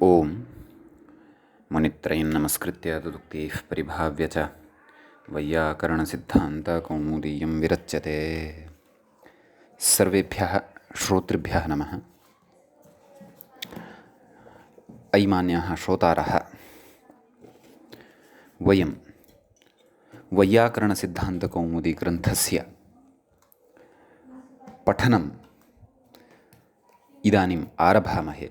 ओम मुनित्रयं नमस्कृत्य तदुक्तिः परिभाव्य च वैयाकरणसिद्धान्तकौमुदीयं विरच्यते। सर्वेभ्यः श्रोतृभ्यः नमः। अयिमान्याः श्रोतारः, वयं वैयाकरणसिद्धान्तकौमुदी ग्रन्थस्य पठनम् इदानीम् आरभामहे।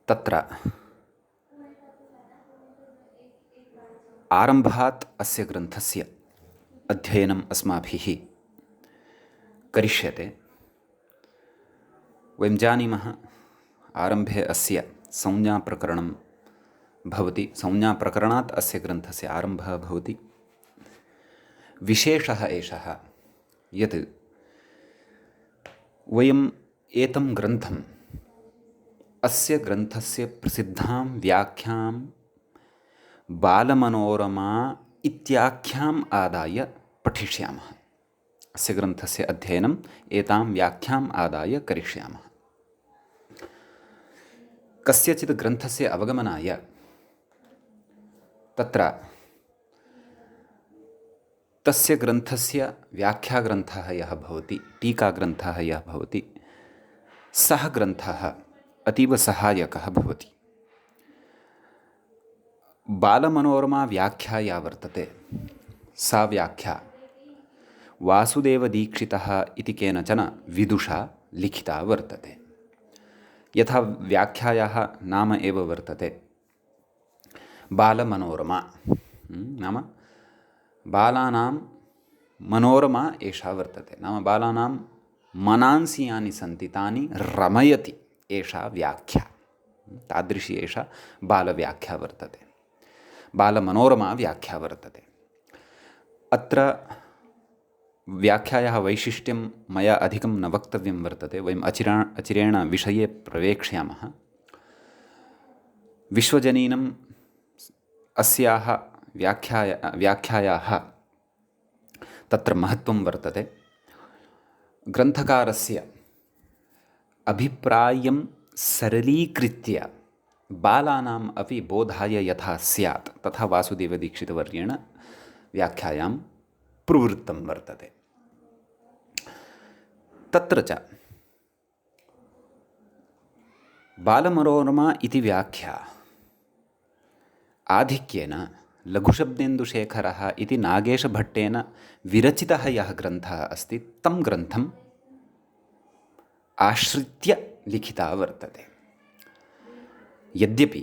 तत्र आरम्भात् अस्य ग्रन्थस्य अध्ययनम् अस्माभिः करिष्यते। वयं जानीमः, आरम्भे अस्य संज्ञाप्रकरणं भवति। संज्ञाप्रकरणात् अस्य ग्रन्थस्य आरम्भः भवति। विशेषः एषः यत् वयम् एतं ग्रन्थम् अस्य ग्रन्थस्य प्रसिद्धां व्याख्यां बालमनोरमा इत्याख्याम् आदाय पठिष्यामः। अस्य ग्रन्थस्य अध्ययनम् एतां व्याख्याम् आदाय करिष्यामः। कस्यचित् ग्रन्थस्य अवगमनाय तत्र तस्य ग्रन्थस्य व्याख्याग्रन्थः यः भवति, टीकाग्रन्थः यः भवति, सः ग्रन्थः अतीव सहायकः भवति। बालमनोरमा व्याख्या या वर्तते, सा व्याख्या वासुदेवदीक्षितः इति केनचन विदुषा लिखिता वर्तते। यथा व्याख्यायाः नाम एव वर्तते बालमनोरमा, नाम बालानां मनोरमा एषा वर्तते। नाम बालानां मनांसि यानि सन्ति तानि रमयति एषा व्याख्या। तादृशी एषा बालव्याख्या वर्तते, बालमनोरमा व्याख्या वर्तते। अत्र व्याख्यायाः वैशिष्ट्यं मया अधिकं न वक्तव्यं वर्तते। वयम् अचिरेण विषये प्रवेक्ष्यामः। विश्वजनीनम् अस्याः व्याख्यायाः तत्र महत्त्वं वर्तते। ग्रन्थकारस्य अभिप्रायं सरलीकृत्य बालानाम् अपि बोधाय यथा स्यात् तथा वासुदेवदीक्षितवर्येण व्याख्यायां प्रवृत्तं वर्तते। तत्र च बालमनोरमा इति व्याख्या आधिक्येन लघुशब्देन्दुशेखरः इति नागेशभट्टेन विरचितः यः ग्रन्थः अस्ति, तं ग्रन्थम् आश्रित्य लिखिता वर्तते। यद्यपि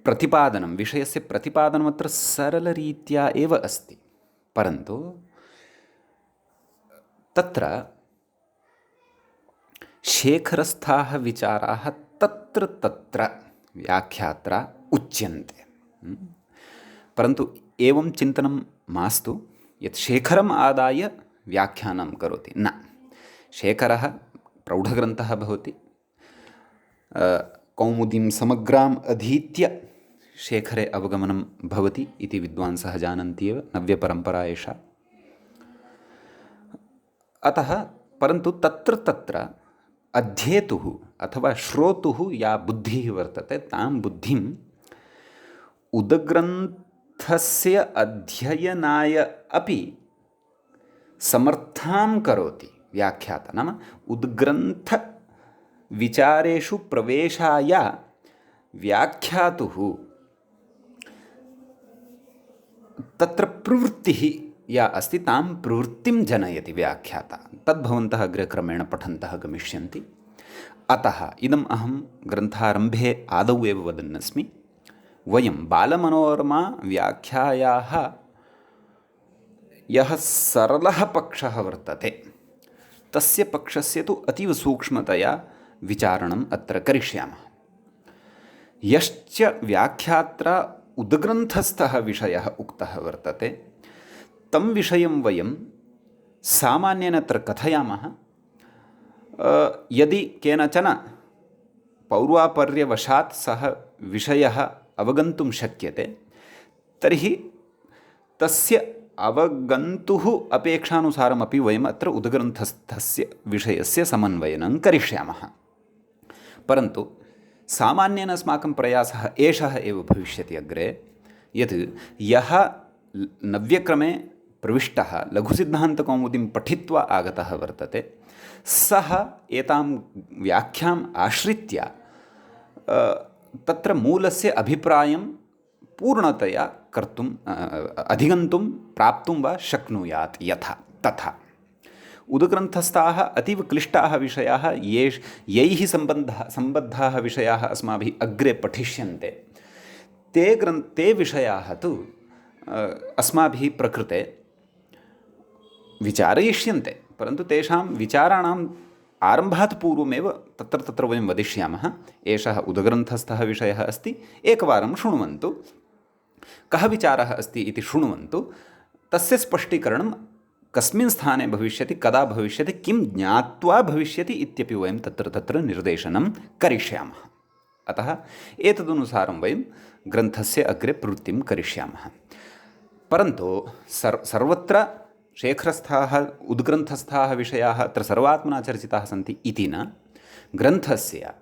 प्रतिपादनं, विषयस्य प्रतिपादनमत्र सरलरीत्या एव अस्ति, परन्तु तत्र शेखरस्थाः विचाराः तत्र तत्र व्याख्यात्रा उच्यन्ते। परन्तु एवं चिन्तनं मास्तु यत् शेखरम् आदाय व्याख्यानं करोति। न, शेखरः प्रौढग्रन्थः भवति। कौमुदीं समग्राम् अधीत्य शेखरे अवगमनं भवति इति विद्वांसः जानन्ति एव, नव्यपरम्परा एषा। अतः परन्तु तत्र तत्र अध्येतुः अथवा श्रोतुः या बुद्धिः वर्तते, तां बुद्धिम् उदग्रन्थस्य अध्ययनाय अपि समर्थां करोति व्याख्याता। नाम उद्ग्रन्थविचारेषु प्रवेशाय व्याख्यातुः तत्र प्रवृत्तिः या अस्ति, तां प्रवृत्तिं जनयति व्याख्याता। तद्भवन्तः अग्रे क्रमेण पठन्तः गमिष्यन्ति। अतः इदम् अहं ग्रन्थारम्भे आदौ एव वदन्नस्मि। वयं बालमनोरमा व्याख्यायाः यः सरलः पक्षः वर्तते, तस्य पक्षस्य तु अतीव सूक्ष्मतया विचारणम् अत्र करिष्यामः। यश्च व्याख्यात्रा उद्ग्रन्थस्थः विषयः उक्तः वर्तते, तं विषयं वयं सामान्येन अत्र कथयामः। यदि केनचन पौर्वापर्यवशात् सः विषयः अवगन्तुं शक्यते, तर्हि तस्य अवगन्तुः अपेक्षानुसारमपि वयम् अत्र उद्ग्रन्थस्थस्य विषयस्य समन्वयनं करिष्यामः। परन्तु सामान्येन अस्माकं प्रयासः एषः एव भविष्यति अग्रे, यत् यः नव्यक्रमे प्रविष्टः लघुसिद्धान्तकौमुदीं पठित्वा आगतः वर्तते, सः एतां व्याख्याम् आश्रित्य तत्र मूलस्य अभिप्रायं पूर्णतया कर्तुम् अधिगन्तुं प्राप्तुं वा शक्नुयात् यथा तथा। उद्ग्रन्थस्थाः अतीव क्लिष्टाः विषयाः यैः सम्बद्धाः विषयाः अस्माभिः अग्रे पठिष्यन्ते, ते विषयाः तु अस्माभिः प्रकृते विचारयिष्यन्ते, परन्तु तेषां विचाराणाम् आरम्भात् पूर्वमेव तत्र वयं वदिष्यामः, एषः उद्ग्रन्थस्थः विषयः अस्ति, एकवारं शृण्वन्तु, कः विचारः अस्ति इति शृण्वन्तु, तस्य स्पष्टीकरणं कस्मिन् स्थाने भविष्यति, कदा भविष्यति, किं ज्ञात्वा भविष्यति इत्यपि वयं तत्र निर्देशनं करिष्यामः। अतः एतदनुसारं वयं ग्रन्थस्य अग्रे प्रवृत्तिं करिष्यामः। परन्तु सर्वत्र शेखरस्थाः उद्ग्रन्थस्थाः विषयाः अत्र सर्वात्मना चर्चिताः सन्ति इति न, ग्रन्थस्य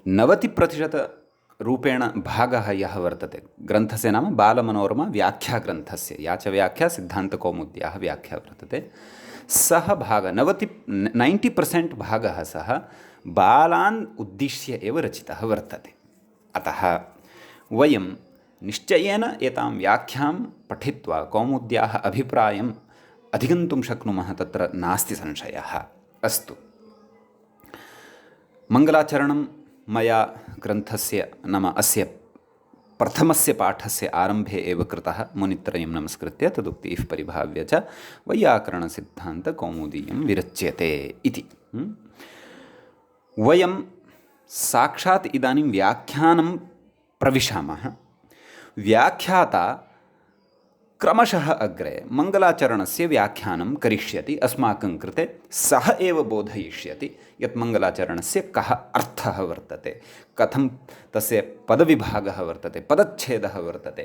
90% भागः यः वर्तते, ग्रन्थस्य नाम बालमनोरमा व्याख्याग्रन्थस्य, या च व्याख्या सिद्धान्तकौमुद्याः व्याख्या वर्तते, सः भागः 90% भागः सः बालान् उद्दिश्य एव रचितः वर्तते। अतः वयं निश्चयेन एतां व्याख्यां पठित्वा कौमुद्याः अभिप्रायम् अधिगन्तुं शक्नुमः, तत्र नास्ति संशयः। अस्तु, मङ्गलाचरणं मया ग्रन्थस्य नाम अस्य प्रथमस्य पाठस्य आरम्भे एव कृतः, मुनित्रयं नमस्कृत्य तदुक्तिः परिभाव्य च वैयाकरणसिद्धान्तकौमुदीयं विरच्यते इति। वयं साक्षात् इदानीं व्याख्यानं प्रविशामः। व्याख्याता क्रमशः अग्रे मङ्गलाचरणस्य व्याख्यानं करिष्यति अस्माकं कृते, सः एव बोधयिष्यति यत् मङ्गलाचरणस्य कः अर्थः वर्तते, कथं तस्य पदविभागः वर्तते, पदच्छेदः वर्तते,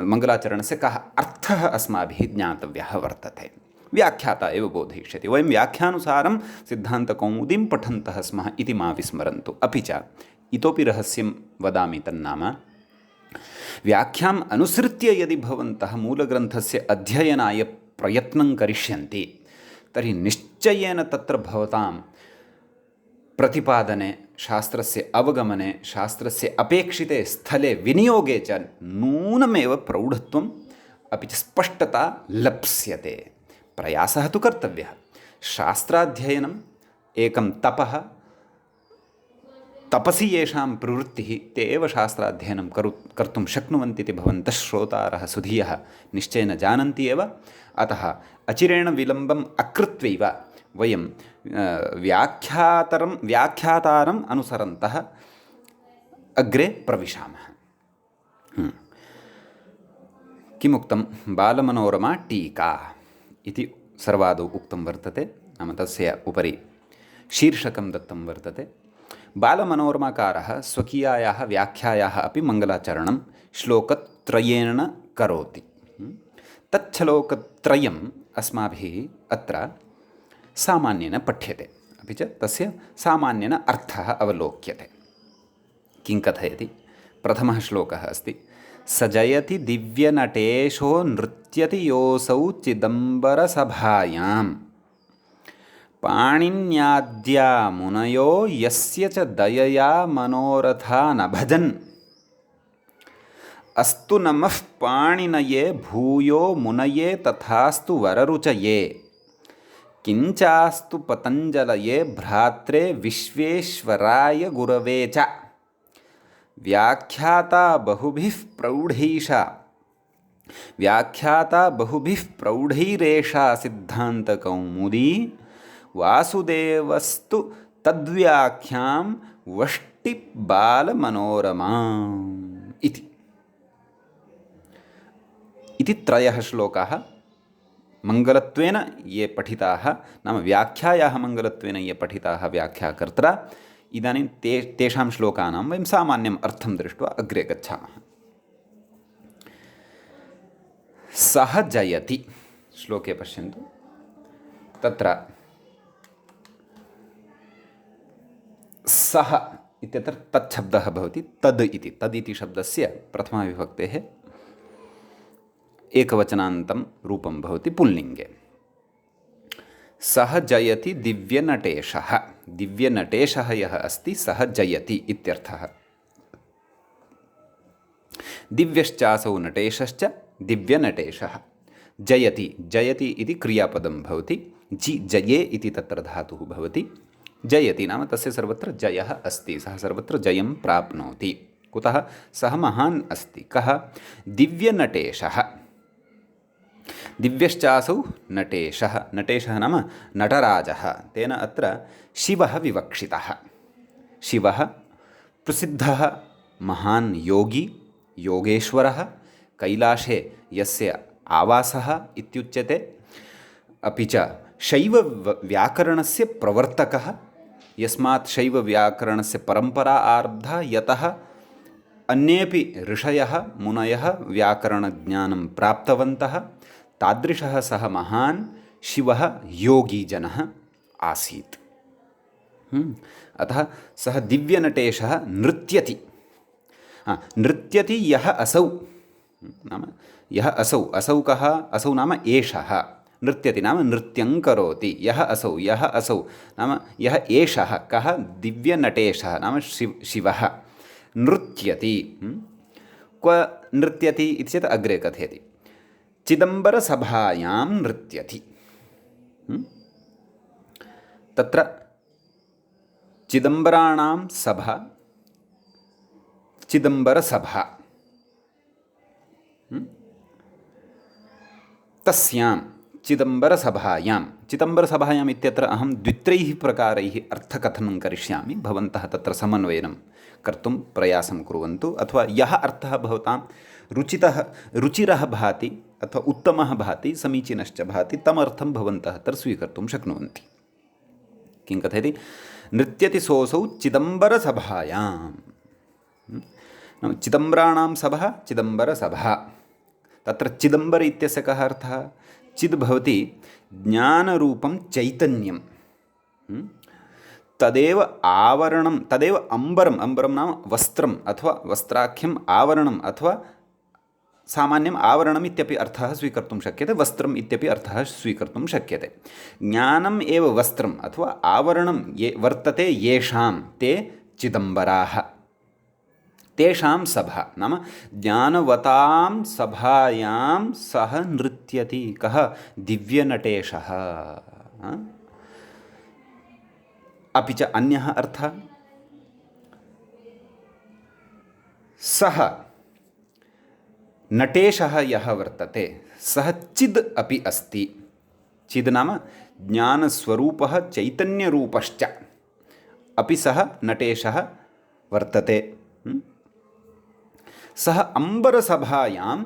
मङ्गलाचरणस्य कः अर्थः अस्माभिः ज्ञातव्यः वर्तते, व्याख्याता एव बोधयिष्यति। वयं व्याख्यानुसारं सिद्धान्तकौमुदीं पठन्तः स्मः इति मा विस्मरन्तु। अपि च इतोपि रहस्यं वदामि, तन्नाम व्याख्याम् अनुसृत्य यदि भवन्तः मूलग्रन्थस्य अध्ययनाय प्रयत्नं करिष्यन्ति, तर्हि निश्चयेन तत्र भवतां प्रतिपादने, शास्त्रस्य अवगमने, शास्त्रस्य अपेक्षिते स्थले विनियोगे च नूनमेव प्रौढत्वम् अपि च स्पष्टता लप्स्यते। प्रयासः तु कर्तव्यः। शास्त्राध्ययनम् एकं तपः, तपसि येषां प्रवृत्तिः ते एव शास्त्राध्ययनं कर्तुं शक्नुवन्ति इति भवन्तः श्रोतारः सुधियः निश्चयेन जानन्ति एव। अतः अचिरेण विलम्बम् अकृत्वैव वयं व्याख्यातारम् अनुसरन्तः अग्रे प्रविशामः। किमुक्तं? बालमनोरमा टीका इति सर्वादौ उक्तं वर्तते, नाम तस्य उपरि शीर्षकं दत्तं वर्तते। बालमनोरमाकारः स्वकीयायाः व्याख्यायाः अपि मङ्गलाचरणं श्लोकत्रयेण करोति। तच्छलोकत्रयम् अस्माभिः अत्र सामान्येन पठ्यते, अपि च तस्य सामान्येन अर्थः अवलोक्यते। किं कथयति? प्रथमः श्लोकः अस्ति, स जयति दिव्यनटेशो नृत्यति योऽसौ चिदम्बरसभायाम् पाणिन्याद्या मुनयो यस्य च दयया मनोरथा न भजन् अस्तु नमः पाणिनये भूयो मुनये तथास्तु वररुचये किञ्चास्तु पतञ्जलये भ्रात्रे विश्वेश्वराय गुरवे च व्याख्याता बहुभिः प्रौढैरेषा सिद्धान्तकौमुदी वासुदेवस्तु तद्व्याख्यां वष्टि बालमनोरमा इति त्रयः श्लोकाः मङ्गलत्वेन ये पठिताः, नाम व्याख्यायाः मङ्गलत्वेन ये पठिताः व्याख्याकर्त्रा, इदानीं तेषां श्लोकानां वयं सामान्यम् अर्थं दृष्ट्वा अग्रे गच्छामः। सः जयति श्लोके पश्यन्तु तत्र सः इत्यत्र तत् शब्दः भवति तद् इति तदिति शब्दस्य प्रथमाविभक्तेः एकवचनान्तं रूपं भवति पुल्लिङ्गे सः जयति दिव्यनटेशः दिव्यनटेशः यः अस्ति सः जयति इत्यर्थः दिव्यश्चासौ नटेशश्च दिव्यनटेशः जयति जयति इति क्रियापदं भवति जये इति तत्र धातुः भवति जयति नाम तस्य सर्वत्र जयः अस्ति सः सर्वत्र जयं प्राप्नोति कुतः सः महान् अस्ति कः दिव्यनटेशः दिव्यश्चासौ नटेशः नटेशः नाम नटराजः तेन अत्र शिवः विवक्षितः शिवः प्रसिद्धः महान् योगी योगेश्वरः कैलाशे यस्य आवासः इत्युच्यते अपि च शैवव्याकरणस्य प्रवर्तकः यस्मात् शैवव्याकरणस्य परम्परा आरब्धा यतः अन्येपि ऋषयः मुनयः व्याकरणज्ञानं प्राप्तवन्तः तादृशः सः महान् शिवः योगीजनः आसीत् अतः सः दिव्यनटेशः नृत्यति नृत्यति यः असौ नाम यः असौ असौ कः असौ नाम एषः नृत्यति नाम नृत्यं करोति यः असौ नाम यः एषः कः दिव्यनटेशः नाम शिवः नृत्यति क्व नृत्यति इति चेत् अग्रे कथयति चिदम्बरसभायां नृत्यति तत्र चिदम्बराणां सभा चिदम्बरसभा तस्यां चिदम्बरसभायाम् इत्यत्र अहं द्वित्रैः प्रकारैः अर्थकथनं करिष्यामि भवन्तः तत्र समन्वयनं कर्तुं प्रयासं कुर्वन्तु अथवा यः अर्थः भवतां रुचिरः भाति अथवा उत्तमः भाति समीचीनश्च भाति तमर्थं भवन्तः अत्र स्वीकर्तुं शक्नुवन्ति किं कथयति नृत्यति सोऽसौ चिदम्बरसभायां चिदम्बराणां सभा चिदम्बरसभा तत्र चिदम्बर इत्यस्य कः अर्थः चिद् भवति ज्ञानरूपं चैतन्यं तदेव आवरणं तदेव अम्बरम् अम्बरं नाम वस्त्रम् अथवा वस्त्राख्यम् आवरणम् अथवा सामान्यम् आवरणम् इत्यपि अर्थः स्वीकर्तुं शक्यते वस्त्रम् इत्यपि अर्थः स्वीकर्तुं शक्यते ज्ञानम् एव वस्त्रम् अथवा आवरणं ये वर्तते येषां ते चिदम्बराः तेषां सभा नाम ज्ञानवतां सभायां सः नृत्यति कः दिव्यनटेशः अपि च अन्यः अर्थः सः नटेशः यः वर्तते सः चिद् अपि अस्ति चिद् नाम ज्ञानस्वरूपः चैतन्यरूपश्च अपि सः नटेशः वर्तते सः अम्बरसभायां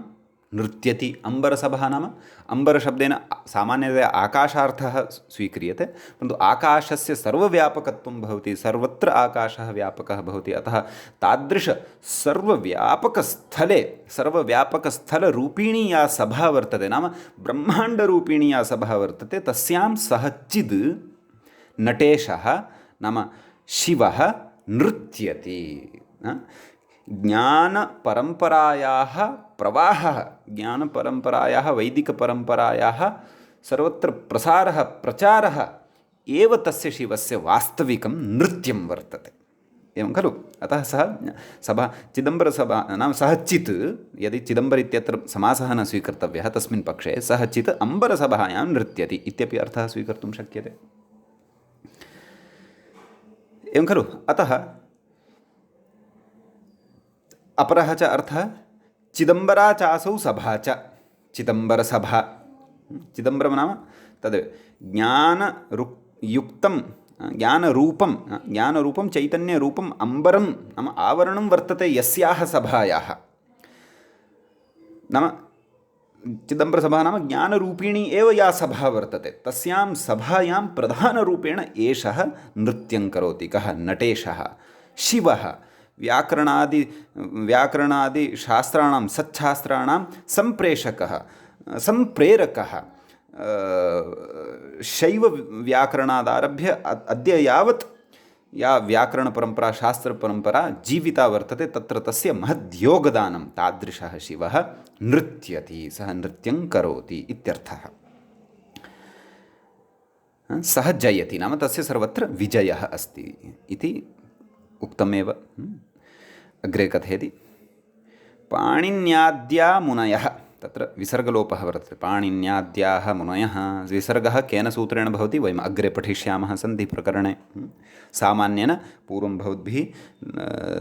नृत्यति अम्बरसभा नाम अम्बरशब्देन सामान्यतया आकाशार्थः स्वीक्रियते परन्तु आकाशस्य सर्वव्यापकत्वं भवति सर्वत्र आकाशः व्यापकः भवति अतः तादृश सर्वव्यापकस्थलरूपिणी या सभा वर्तते नाम ब्रह्माण्डरूपिणी या सभा वर्तते तस्यां सः चिद् नटेशः नाम शिवः नृत्यति ज्ञानपरम्परायाः प्रवाहः ज्ञानपरम्परायाः वैदिकपरम्परायाः सर्वत्र प्रसारः प्रचारः एव तस्य शिवस्य वास्तविकं नृत्यं वर्तते एवं खलु अतः सः सभा चिदम्बरसभा नाम सः चित् यदि चिदम्बर इत्यत्र समासः न स्वीकर्तव्यः तस्मिन् पक्षे सः चित् अम्बरसभायां नृत्यति इत्यपि अर्थः स्वीकर्तुं शक्यते एवं खलु अतः अपरः च अर्थः चिदम्बरा चासौ सभा च चिदम्बरसभा चिदम्बरं नाम तद् ज्ञानयुक्तं ज्ञानरूपं चैतन्यरूपम् अम्बरं नाम आवरणं वर्तते यस्याः सभायाः नाम चिदम्बरसभा नाम ज्ञानरूपिणी एव या सभा वर्तते तस्यां सभायां प्रधानरूपेण एषः नृत्यं करोति कः नटेशः शिवः व्याकरणादिशास्त्राणां सच्छास्त्राणां सम्प्रेषकः सम्प्रेरकः शैवव्याकरणादारभ्य अद्य यावत् या व्याकरणपरम्परा शास्त्रपरम्परा जीविता वर्तते तत्र तस्य महद्योगदानं तादृशः शिवः नृत्यति, सः नृत्यं करोति इत्यर्थः। सः जयति नाम तस्य सर्वत्र विजयः अस्ति इति उक्तमेव। अग्रे कथयति पाणिन्याद्या मुनयः, तत्र विसर्गलोपः वर्तते। पाणिन्याद्याः मुनयः, विसर्गः केन सूत्रेण भवति वयम् अग्रे पठिष्यामः सन्धिप्रकरणे। सामान्येन पूर्वं भवद्भिः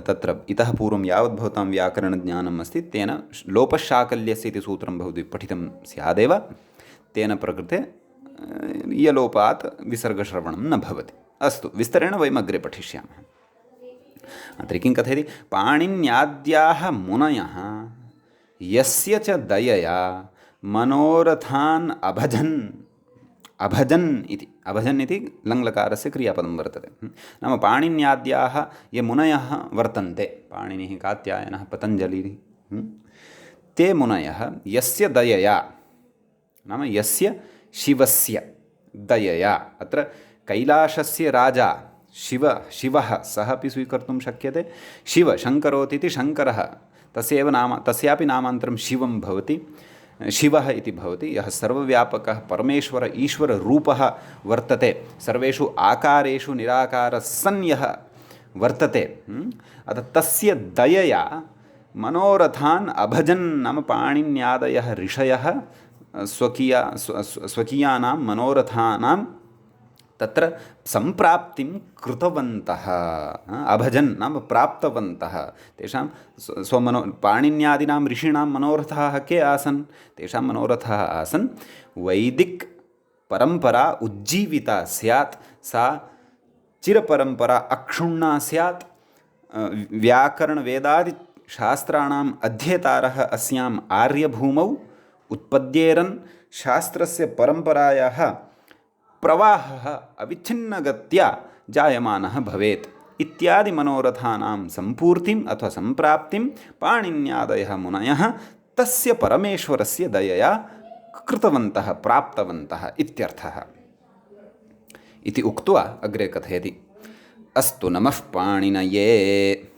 तत्र इतः पूर्वं यावत् भवतां व्याकरणज्ञानम् अस्ति तेन लोपशाकल्यस्य इति सूत्रं भवद्भिः पठितं स्यादेव, तेन प्रकृते यलोपात् विसर्गश्रवणं न भवति। अस्तु, विस्तरेण वयम् अग्रे पठिष्यामः। अत्र किं कथयति, पाणिन्याद्याः मुनयः यस्य च दयया मनोरथान् अभजन्, अभजन् इति, अभजन् इति लङ्लकारस्य क्रियापदं वर्तते। नाम पाणिन्याद्याः ये मुनयः वर्तन्ते, पाणिनिः, कात्यायनः, पतञ्जलिः, ते मुनयः यस्य दयया, नाम यस्य शिवस्य दयया, अत्र कैलासस्य राजा शिवः सः अपि स्वीकर्तुं शक्यते। शिव शङ्करोति इति शङ्करः, तस्यैव नाम, तस्यापि नामान्तरं शिवं भवति, शिवः इति भवति। यः सर्वव्यापकः परमेश्वर ईश्वररूपः वर्तते, सर्वेषु आकारेषु निराकारः सन् यः वर्तते, अतः तस्य दयया मनोरथान् अभजन्, नाम पाणिन्यादयः ऋषयः स्वकीयानां मनोरथानां तत्र सम्प्राप्तिं कृतवन्तः। अभजन् नाम प्राप्तवन्तः। तेषां पाणिन्यादीनां ऋषीणां मनोरथाः के आसन्? तेषां मनोरथाः आसन् वैदिक परम्परा उज्जीविता स्यात्, सा चिरपरम्परा अक्षुण्णा स्यात्, व्याकरणवेदादिशास्त्राणाम् अध्येतारः अस्याम् आर्यभूमौ उत्पद्येरन् शास्त्रस्य परम्परायाः प्रवाहः अविच्छिन्नगत्या जायमानः भवेत् इत्यादि मनोरथानां सम्पूर्तिम् अथवा सम्प्राप्तिं पाणिन्यादयः मुनयः तस्य परमेश्वरस्य दयया कृतवन्तः, प्राप्तवन्तः इत्यर्थः। इति उक्त्वा अग्रे कथयति, अस्तु नमः पाणिनये।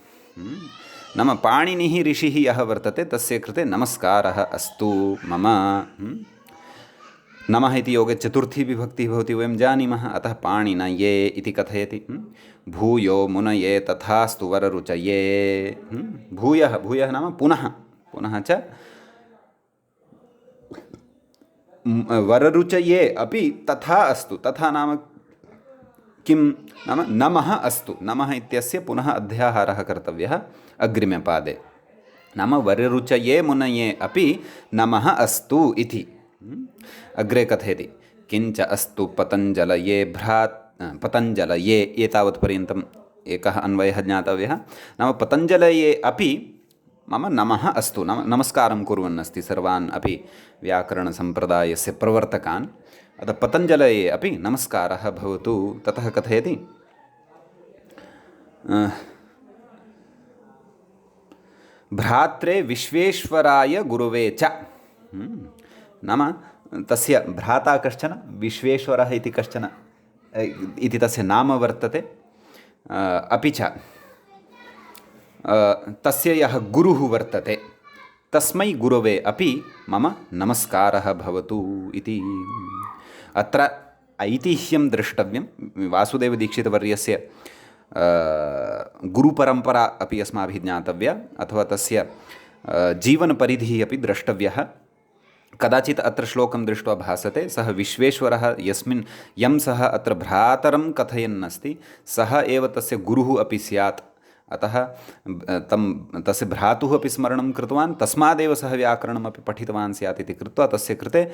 नाम पाणिनिः ऋषिः यः वर्तते तस्य कृते नमस्कारः अस्तु मम। नमः इति योगे चतुर्थी विभक्तिः भवति वयं जानीमः, अतः पाणिनये इति कथयति। भूयो मुनये तथास्तु वररुचये। भूयः, भूयः नाम पुनः, पुनः च वररुचये अपि तथा अस्तु। तथा नाम किं नाम नमः अस्तु, नमः इत्यस्य पुनः अध्याहारः कर्तव्यः अग्रिमे पादे। नाम वररुचये मुनये अपि नमः अस्तु इति। अग्रे कथयति, किञ्च अस्तु पतञ्जलये पतञ्जलये, एतावत्पर्यन्तम् एकः अन्वयः ज्ञातव्यः। नाम पतञ्जलये अपि मम नमः अस्तु, नाम नमस्कारं कुर्वन् अस्ति सर्वान् अपि व्याकरणसम्प्रदायस्य प्रवर्तकान्, अतः पतञ्जलये अपि नमस्कारः भवतु। ततः कथयति, भ्रात्रे विश्वेश्वराय गुरुवे च। नाम तस्य भ्राता कश्चन विश्वेश्वरः इति कश्चन इति तस्य नाम वर्तते। अपि च तस्य यः गुरुः वर्तते तस्मै गुरवे अपि मम नमस्कारः भवतु इति। अत्र ऐतिह्यं द्रष्टव्यं। वासुदेवदीक्षितवर्यस्य गुरुपरम्परा अपि अस्माभिः ज्ञातव्या, अथवा तस्य जीवनपरिधिः अपि द्रष्टव्यः। कदाचित् अत्र श्लोकं दृष्ट्वा भासते, सः विश्वेश्वरः यं सः अत्र भ्रातरं कथयन् अस्ति सः एव तस्य गुरुः अपि स्यात्। अतः तस्य भ्रातुः अपि स्मरणं कृतवान्, तस्मादेव सः व्याकरणमपि पठितवान् स्यात् इति कृत्वा तस्य कृते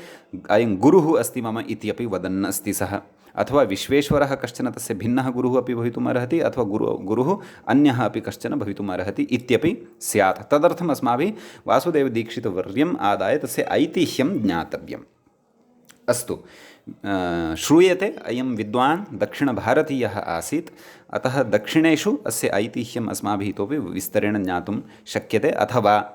अयं गुरुः अस्ति मम इत्यपि वदन् अस्ति सः। अथवा विश्वेश्वरः कश्चन तस्य भिन्नः गुरुः अपि भवितुम् अर्हति, अथवा गुरुः अन्यः अपि कश्चन भवितुम् अर्हति इत्यपि स्यात्। तदर्थम् अस्माभिः वासुदेवदीक्षितवर्यम् आदाय तस्य ऐतिह्यं ज्ञातव्यम्। अस्तु, श्रूयते अयं विद्वान् दक्षिणभारतीयः आसीत्, अतः दक्षिणेषु अस्य ऐतिह्यम् अस्माभिः इतोपि विस्तरेण ज्ञातुं शक्यते। अथवा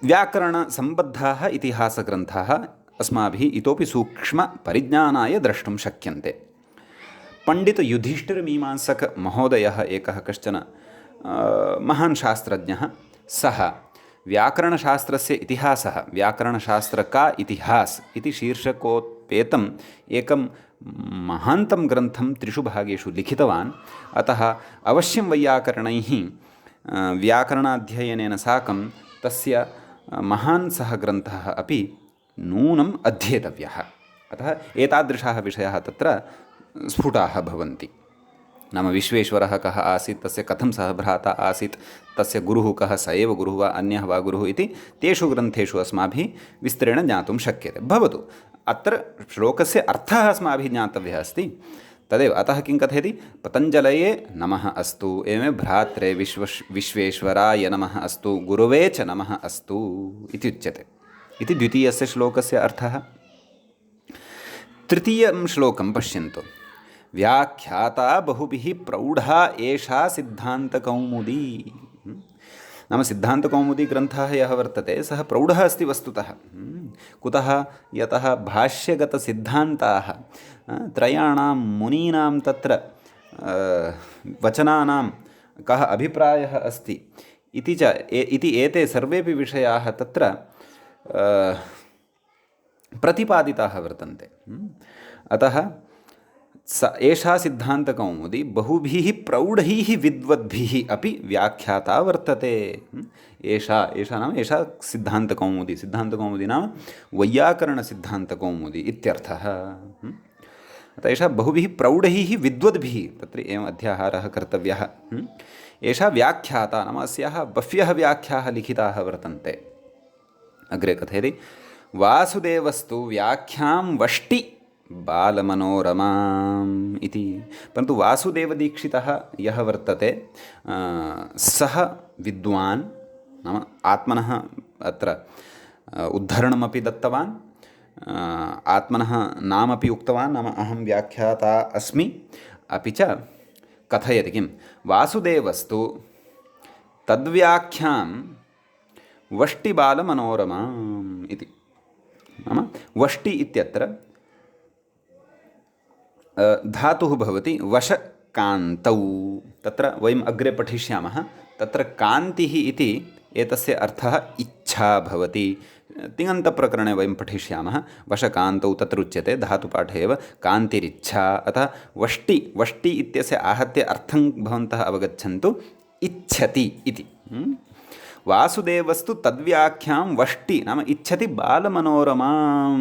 व्याकरणसम्बद्धाः इतिहासग्रन्थाः अस्माभिः इतोपि सूक्ष्मपरिज्ञानाय द्रष्टुं शक्यन्ते। पण्डितयुधिष्ठिरमीमांसकमहोदयः एकः कश्चन महान् शास्त्रज्ञः, सः व्याकरणशास्त्रस्य इतिहासः, व्याकरणशास्त्र का इतिहास इति शीर्षकोपेतम् एकं महान्तं ग्रन्थं 3 भागेषु लिखितवान्। अतः अवश्यं वैयाकरणैः व्याकरणाध्ययनेन साकं तस्य महान् सः ग्रन्थः अपि नूनम् अध्येतव्यः। अतः एतादृशाः विषयाः तत्र स्फुटाः भवन्ति। नाम विश्वेश्वरः कः आसीत्, तस्य कथं सः भ्राता आसीत्, तस्य गुरुः कः, स एव गुरुः वा अन्यः वा गुरुः इति तेषु ग्रन्थेषु अस्माभिः विस्तरेण ज्ञातुं शक्यते। भवतु, अत्र श्लोकस्य अर्थः अस्माभिः ज्ञातव्यः अस्ति तदेव। अतः किं कथयति, पतञ्जलये नमः अस्तु, एवमेव भ्रात्रे विश्वेश्वराय नमः अस्तु, गुरुवे च नमः अस्तु इति उच्यते इति द्वितीयस्य श्लोकस्य अर्थः। तृतीयं श्लोकं पश्यन्तु। व्याख्याता बहुभिः प्रौढा एषा सिद्धान्तकौमुदी। नाम सिद्धान्तकौमुदी ग्रन्थः यः वर्तते सः प्रौढः अस्ति वस्तुतः। कुतः? यतः भाष्यगतसिद्धान्ताः त्रयाणां मुनीनां तत्र वचनानां कः अभिप्रायः अस्ति इति एते सर्वेपि विषयाः तत्र प्रतिपादिताः वर्तन्ते। अतः एषा सिद्धान्तकौमुदी बहुभिः प्रौढैः विद्वद्भिः अपि व्याख्याता वर्तते। एषा नाम एषा सिद्धान्तकौमुदी, सिद्धान्तकौमुदी नाम वैयाकरणसिद्धान्तकौमुदी इत्यर्थः। अतः एषा बहुभिः प्रौढैः विद्वद्भिः, तत्र एवम् अध्याहारः कर्तव्यः। एषा व्याख्याता नाम अस्याः बह्व्यः व्याख्याः लिखिताः वर्तन्ते। अग्रे कथयति, वासुदेवस्तु व्याख्यां वष्टि बालमनोरमाम् इति। परन्तु वासुदेवदीक्षितः यः वर्तते सः विद्वान्, नाम आत्मनः अत्र उद्धरणमपि दत्तवान्, आत्मनः नामपि उक्तवान्, नाम अहं व्याख्याता अस्मि। अपि च कथयति किं, वासुदेवस्तु तद्व्याख्यां वष्टिबालमनोरमाम् इति। नाम वष्टि इत्यत्र धातुः भवति वशकान्तौ। तत्र वयम् अग्रे पठिष्यामः। तत्र कान्तिः इति एतस्य अर्थः इच्छा भवति। तिङन्तप्रकरणे वयं पठिष्यामः। वशकान्तौ तत्र उच्यते, धातुपाठे एव कान्तिरिच्छा। अतः वष्टि इत्यस्य आहत्य अर्थं भवन्तः अवगच्छन्तु, इच्छति इति। वासुदेवस्तु तद्व्याख्यां वष्टि नाम इच्छति बालमनोरमां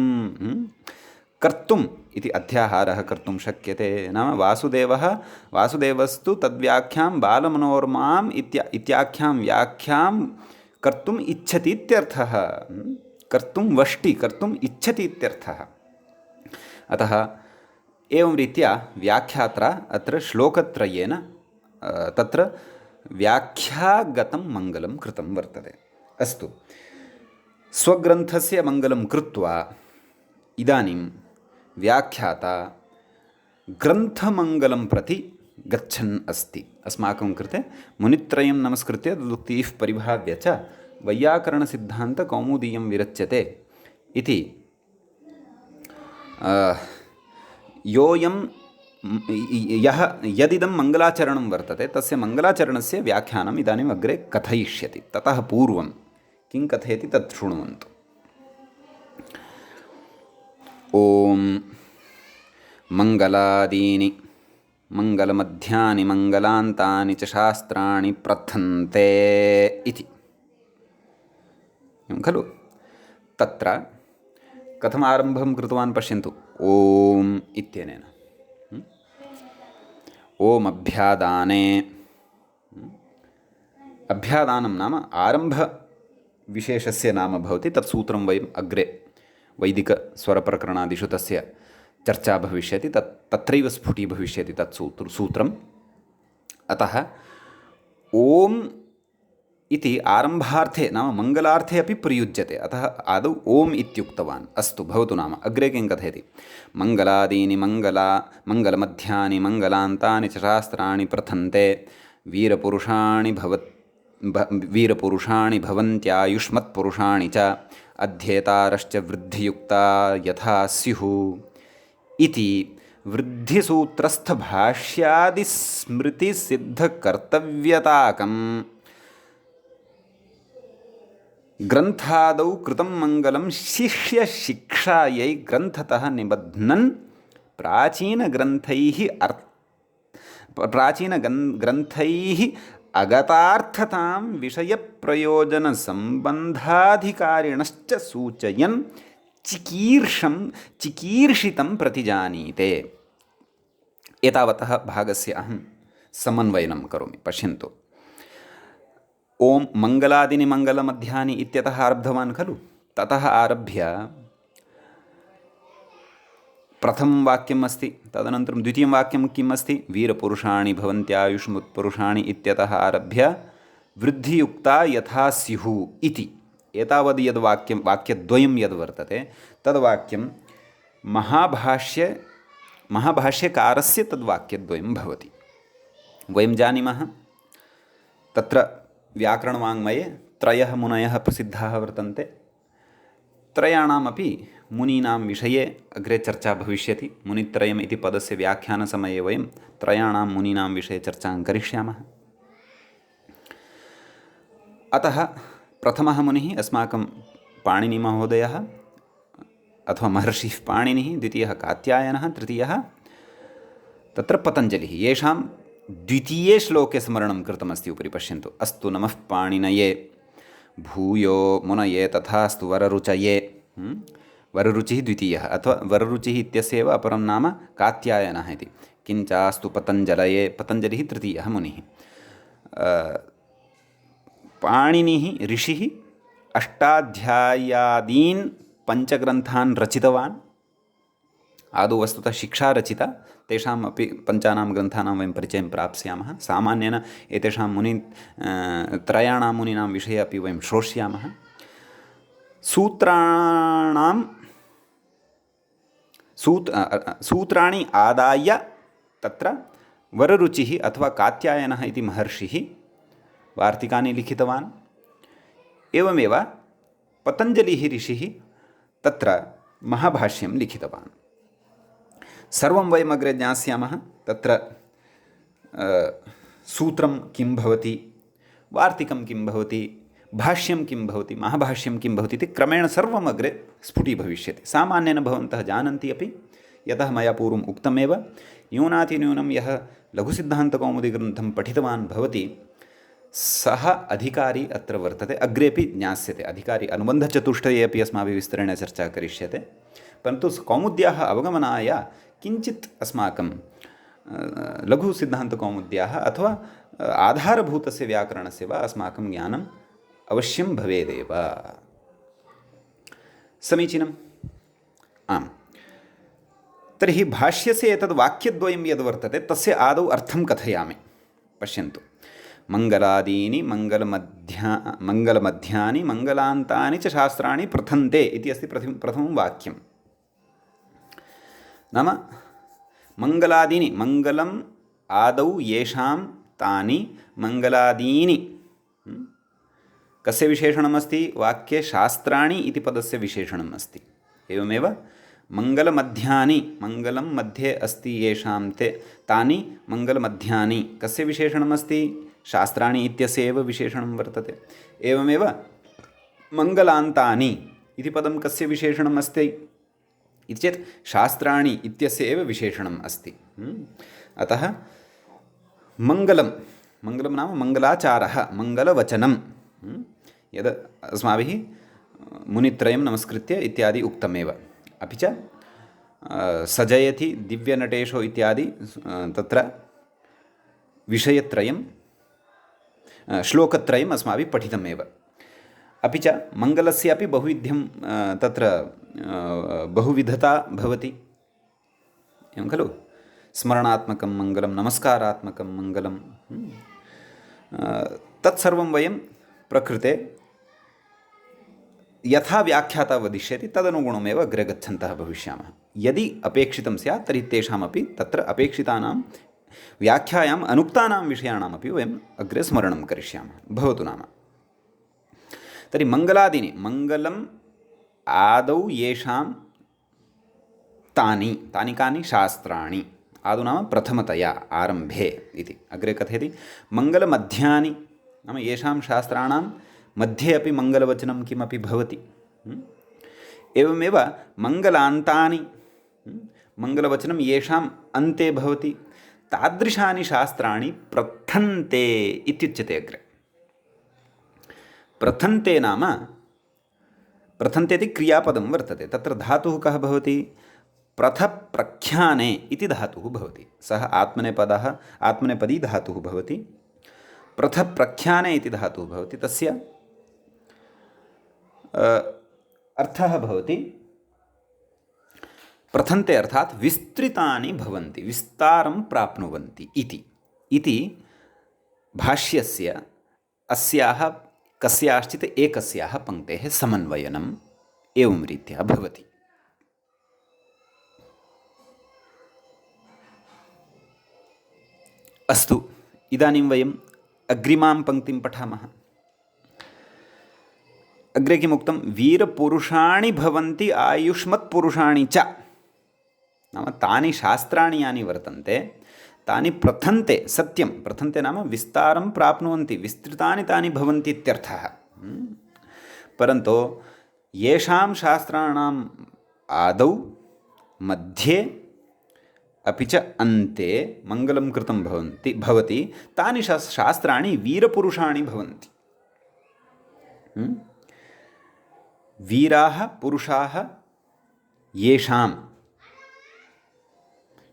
कर्तुम् इति अध्याहारः कर्तुं शक्यते। नाम वासुदेवस्तु तद्व्याख्यां बालमनोरमाम् इत्याख्यां व्याख्यां कर्तुम् इच्छति इत्यर्थः। कर्तुं वष्टि कर्तुम् इच्छति इत्यर्थः। अतः एवं रीत्या व्याख्यात्रा अत्र श्लोकत्रयेन तत्र व्याख्यागतं मङ्गलं कृतं वर्तते। अस्तु, स्वग्रन्थस्य मङ्गलं कृत्वा इदानीं व्याख्याता ग्रन्थमङ्गलं प्रति गच्छन् अस्ति। अस्माकं कृते मुनित्रयं नमस्कृत्य तदुक्तिः परिभाव्य च वैयाकरणसिद्धान्तकौमुदीयं विरच्यते इति यदिदं मङ्गलाचरणं वर्तते तस्य मङ्गलाचरणस्य व्याख्यानम् इदानीम् अग्रे कथयिष्यति। ततः पूर्वं किं कथयति तत् शृण्वन्तु। ॐ मङ्गलादीनि मङ्गलमध्यानि मङ्गलान्तानि च शास्त्राणि प्रथन्ते इति। एवं खलु? तत्र कथम् आरम्भं कृतवान् पश्यन्तु। ॐ इत्यनेन ॐ अभ्यादाने। अभ्यादानं नाम आरम्भविशेषस्य नाम भवति। तत् सूत्रं वयम् अग्रे वैदिकस्वरप्रकरणादिषु तस्य चर्चा भविष्यति। तत्रैव स्फुटीभविष्यति तत् सूत्रम्। अतः ॐ इति आरम्भार्थे नाम मङ्गलार्थे अपि प्रयुज्यते। अतः आदौ ॐ इत्युक्तवान्। अस्तु, भवतु। नाम अग्रे किं कथयति, मङ्गलादीनि मङ्गलमध्यानि मङ्गलान्तानि च शास्त्राणि प्रथन्ते वीरपुरुषाणि वीरपुरुषाणि भवन्त्यायुष्मत्पुरुषाणि च अध्येतारश्च वृद्धियुक्ता यथा स्युः इति वृद्धिसूत्रस्थभाष्यादिस्मृतिसिद्धकर्तव्यताकं ग्रन्थादौ कृतं मङ्गलं शिष्यशिक्षायै ग्रन्थतः निबध्नन् प्राचीनग्रन्थैः अगतार्थतां विषयप्रयोजनसम्बन्धाधिकारिणश्च सूचयन् चिकीर्षितं प्रतिजानीते। एतावतः भागस्य अहं समन्वयनं करोमि। पश्यन्तु, ओम मङ्गलादीनि मङ्गलमध्यानि इत्यतः आरब्धवान् खलु। ततः आरभ्य प्रथमं वाक्यम् अस्ति, तदनन्तरं द्वितीयं वाक्यं किम् अस्ति, वीरपुरुषाणि भवन्त्यायुष्मत्पुरुषाणि इत्यतः आरभ्य वृद्धियुक्ता यथा स्युः इति एतावद् यद् वाक्यद्वयं यद् वर्तते तद्वाक्यं महाभाष्यकारस्य तद्वाक्यद्वयं भवति। वयं जानीमः तत्र व्याकरणवाङ्मये त्रयः मुनयः प्रसिद्धाः वर्तन्ते। त्रयाणामपि मुनीनां विषये अग्रे चर्चा भविष्यति। मुनित्रयम् इति पदस्य व्याख्यानसमये वयं त्रयाणां मुनीनां विषये चर्चां करिष्यामः। अतः प्रथमः मुनिः अस्माकं पाणिनिमहोदयः अथवा महर्षिः पाणिनिः, द्वितीयः कात्यायनः, तृतीयः तत्र पतञ्जलिः, येषां द्वितीये श्लोके स्मरणं कृतमस्ति। उपरि पश्यन्तु, अस्तु नमः पाणिनये भूयो मुनये तथास्तु वररुचये। वररुचिः द्वितीयः, अथवा वररुचिः इत्यस्य एव अपरं नाम कात्यायनः इति। किञ्चास्तु पतञ्जलये, पतञ्जलिः तृतीयः मुनिः। पाणिनिः ऋषिः अष्टाध्यायीन् पञ्चग्रन्थान् रचितवान्। आदौ वस्तुतः शिक्षा रचिता, तेषाम् अपि पञ्चानां ग्रन्थानां वयं परिचयं प्राप्स्यामः। सामान्येन एतेषां त्रयाणां मुनीनां विषये अपि वयं श्रोष्यामः। सूत्राणि आदाय तत्र वररुचिः अथवा कात्यायनः इति महर्षिः वार्तिकानि लिखितवान्। एवमेव पतञ्जलिः ऋषिः तत्र महाभाष्यं लिखितवान्। सर्वं वयम् अग्रे ज्ञास्यामः। तत्र सूत्रं किं भवति, वार्तिकं किं भवति, भाष्यं किं भवति, महाभाष्यं किं भवति इति क्रमेण सर्वम् अग्रे स्फुटीभविष्यति। सामान्येन भवन्तः जानन्ति अपि, यतः मया पूर्वम् उक्तमेव, न्यूनातिन्यूनं यः लघुसिद्धान्तकौमुदीग्रन्थं पठितवान् भवति सः अधिकारी अत्र वर्तते। अग्रेपि ज्ञास्यते। अधिकारी अनुबन्धचतुष्टये अपि अस्माभिः विस्तरेण चर्चा करिष्यते। परन्तु कौमुद्याः अवगमनाय किञ्चित् अस्माकं लघुसिद्धान्तकौमुद्याः अथवा आधारभूतस्य व्याकरणस्य वा अस्माकं ज्ञानम् अवश्यं भवेदेव। समीचीनम्। आम्, तर्हि भाष्यस्य एतद् वाक्यद्वयं यद् वर्तते तस्य आदौ अर्थं कथयामि। पश्यन्तु, मङ्गलादीनि मङ्गलमध्यानि मङ्गलान्तानि च शास्त्राणि प्रथन्ते इति अस्ति प्रथमं वाक्यं। नाम मङ्गलादीनि, मङ्गलम् आदौ येषां तानि मङ्गलादीनि, कस्य विशेषणम् अस्ति? वाक्ये शास्त्राणि इति पदस्य विशेषणम् अस्ति। एवमेव मङ्गलमध्यानि, मङ्गलं मध्ये अस्ति येषां तानि मङ्गलमध्यानि, कस्य विशेषणम् अस्ति? शास्त्राणि इत्यस्य एव विशेषणं वर्तते। एवमेव मङ्गलान्तानि इति पदं कस्य विशेषणम् अस्ति इति चेत् शास्त्राणि इत्यस्य एव विशेषणम् अस्ति। अतः मङ्गलं, मङ्गलं नाम मङ्गलाचारः, मङ्गलवचनं, यद् अस्माभिः मुनित्रयं नमस्कृत्य इत्यादि उक्तमेव। अपि च सजयति दिव्यनटेशो इत्यादि तत्र विषयत्रयं, श्लोकत्रयम् अस्माभिः पठितमेव। अपि च मङ्गलस्यापि बहुविध्यं तत्र बहुविधता भवति, एवं खलु। स्मरणात्मकं मङ्गलं, नमस्कारात्मकं मङ्गलं, तत्सर्वं वयं प्रकृते यथा व्याख्याता वदिष्यति तदनुगुणमेव अग्रे गच्छन्तः भविष्यामः। यदि अपेक्षितं स्यात् तर्हि तेषामपि तत्र अपेक्षितानां व्याख्यायाम् अनुक्तानां विषयाणामपि वयम् अग्रे स्मरणं करिष्यामः। भवतु नाम तर्हि मङ्गलादीनि मङ्गलम् आदौ येषां तानि तानि कानि शास्त्राणि आदौ नाम प्रथमतया आरम्भे इति अग्रे कथयति। मङ्गलमध्यानि नाम येषां शास्त्राणां मध्ये अपि मङ्गलवचनं किमपि भवति। एवमेव मङ्गलान्तानि मङ्गलवचनं येषाम् अन्ते भवति तादृशानि शास्त्राणि प्रथन्ते इत्युच्यते अग्रे। प्रथन्ते नाम प्रथन्ते इति क्रियापदं वर्तते। तत्र धातुः कः भवति? प्रथप्रख्याने इति धातुः भवति। सः आत्मनेपदी धातुः भवति। प्रथप्रख्याने इति धातुः भवति। तस्य अर्थः भवति प्रथन्ते अर्थात् विस्तृतानि भवन्ति, विस्तारं प्राप्नुवन्ति इति भाष्यस्य अस्याः कस्याश्चित् एकस्याः पङ्क्तेः समन्वयनम् एवं रीत्या भवति। अस्तु, इदानीं वयम् अग्रिमां पङ्क्तिं पठामः। अग्रे किमुक्तं? वीरपुरुषाणि भवन्ति आयुष्मत्पुरुषाणि च। नाम तानि शास्त्राणि यानि वर्तन्ते तानि प्रथन्ते, सत्यं प्रथन्ते नाम विस्तारं प्राप्नुवन्ति, विस्तृतानि तानि भवन्ति इत्यर्थः। परन्तु येषां शास्त्राणाम् आदौ, मध्ये अपि च अन्ते मङ्गलं कृतं भवति तानि शास्त्राणि वीरपुरुषाणि भवन्ति। वीराः पुरुषाः येषां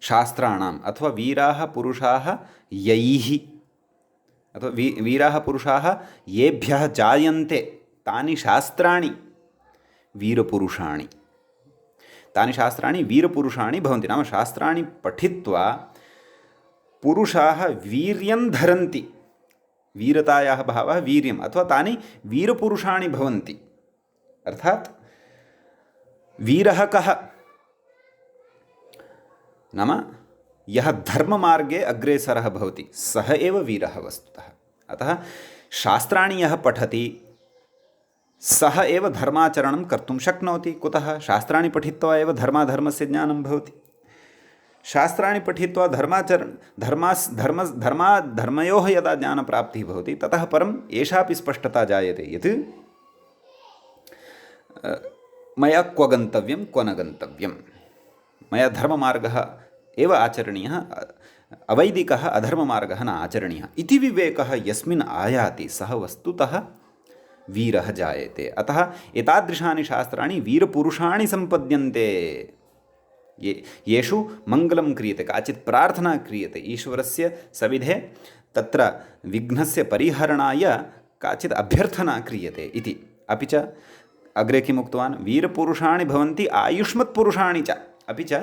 शास्त्राणाम् अथवा वीराः पुरुषाः यैः अथवा वीराः पुरुषाः येभ्यः जायन्ते तानि शास्त्राणि वीरपुरुषाणि, तानि शास्त्राणि वीरपुरुषाणि भवन्ति। नाम शास्त्राणि पठित्वा पुरुषाः वीर्यं धरन्ति, वीरतायाः भावः वीर्यम्, अथवा तानि वीरपुरुषाणि भवन्ति। अर्थात् वीरः कः? नाम यः धर्ममार्गे अग्रेसरः भवति सः एव वीरः वस्तुतः। अतः शास्त्राणि यः पठति सः एव धर्माचरणं कर्तुं शक्नोति। कुतः? शास्त्राणि पठित्वा एव धर्माधर्मस्य ज्ञानं भवति। शास्त्राणि पठित्वा धर्मयोः यदा ज्ञानप्राप्तिः भवति ततः परम् एषापि स्पष्टता जायते यत् मया क्व गन्तव्यं क्व न गन्तव्यं, मया धर्ममार्गः एव आचरणीयः, अवैदिकः अधर्ममार्गः न आचरणीयः इति विवेकः यस्मिन् आयाति सः वस्तुतः वीरः जायते। अतः एतादृशानि शास्त्राणि वीरपुरुषाणि सम्पद्यन्ते, येषु मङ्गलं क्रियते, काचित् प्रार्थना क्रियते ईश्वरस्य सविधे, तत्र विघ्नस्य परिहरणाय काचित् अभ्यर्थना क्रियते इति। अपि च अग्रे किम् उक्तवान्? वीरपुरुषाणि भवन्ति आयुष्मत्पुरुषाणि च। अपि च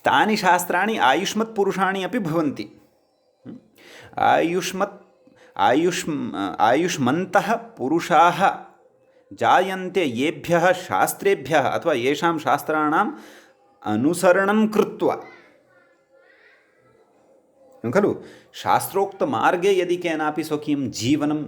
तानि शास्त्राणि आयुष्मत्पुरुषाणि अपि भवन्ति। आयुष्मन्तः पुरुषाः जायन्ते येभ्यः शास्त्रेभ्यः अथवा येषां शास्त्राणाम् अनुसरणं कृत्वा। खलु शास्त्रोक्तमार्गे यदि केनापि स्वकीयं जीवनं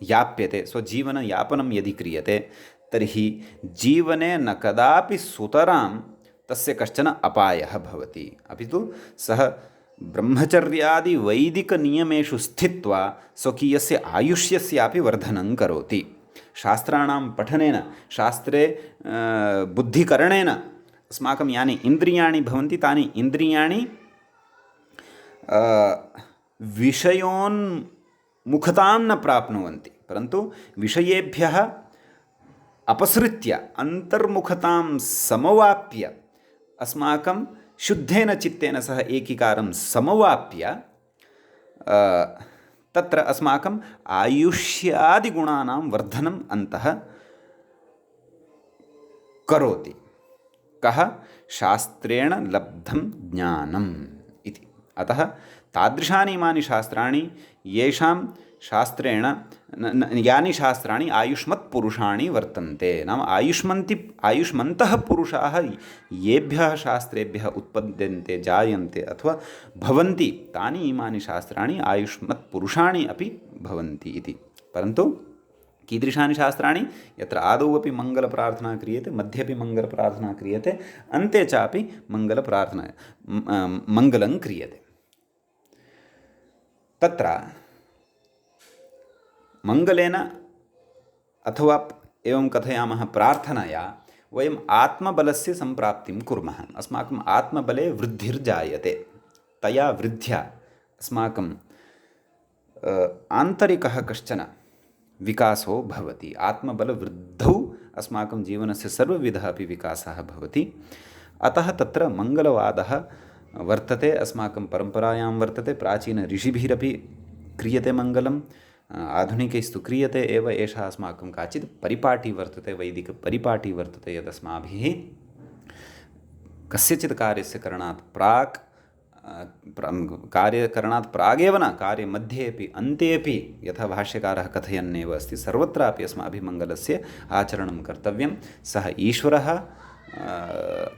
याप्यते, स्वजीवनयापनं यदि क्रियते तर्हि जीवने न कदापि सुतरां तस्य कश्चन अपायः भवति, अपि तु सः ब्रह्मचर्यादिवैदिकनियमेषु स्थित्वा स्वकीयस्य आयुष्यस्यापि वर्धनं करोति। शास्त्राणां पठनेन, शास्त्रे बुद्धिकरणेन अस्माकं यानि इन्द्रियाणि भवन्ति तानि इन्द्रियाणि विषयोन्मुखतां न प्राप्नुवन्ति, परन्तु विषयेभ्यः अपसृत्य अन्तर्मुखतां समवाप्य अस्माकं शुद्धेन चित्तेन सह एकीकारं समवाप्य तत्र अस्माकम् आयुष्यादिगुणानां वर्धनम् अन्तः करोति। कः? शास्त्रेण लब्धं ज्ञानम् इति। अतः तादृशानि इमानि शास्त्राणि येषां शास्त्रेण यानि शास्त्राणि आयुष्मत्पुरुषाणि वर्तन्ते नाम आयुष्मन्तः पुरुषाः येभ्यः शास्त्रेभ्यः उत्पद्यन्ते जायन्ते अथवा भवन्ति तानि इमानि शास्त्राणि आयुष्मत्पुरुषाणि अपि भवन्ति इति। परन्तु कीदृशानि शास्त्राणि यत्र आदौ अपि मङ्गलप्रार्थना क्रियते, मध्ये अपि मङ्गलप्रार्थना क्रियते, अन्ते चापि मङ्गलं क्रियते। तत्र मङ्गलेन अथवा एवं कथयामः प्रार्थनया वयम् आत्मबलस्य सम्प्राप्तिं कुर्मः। अस्माकम् आत्मबले वृद्धिर्जायते। तया वृद्ध्या अस्माकं आन्तरिकः कश्चन विकासो भवति। आत्मबलवृद्धौ अस्माकं जीवनस्य सर्वविधः अपि विकासः भवति। अतः तत्र मङ्गलवादः वर्तते, अस्माकं परम्परायां वर्तते। प्राचीन ऋषिभिरपि क्रियते मङ्गलम्, आधुनिकैस्तु क्रियते एव। एषा अस्माकं काचित् परिपाटी वर्तते, वैदिकपरिपाटी वर्तते, यदस्माभिः कस्यचित् कार्यस्य करणात् कार्यकरणात् प्रागेव न, कार्यमध्येपि अन्तेपि यथा भाष्यकारः कथयन्नेव अस्ति, सर्वत्रापि अस्माभिः मङ्गलस्य आचरणं कर्तव्यं। सः ईश्वरः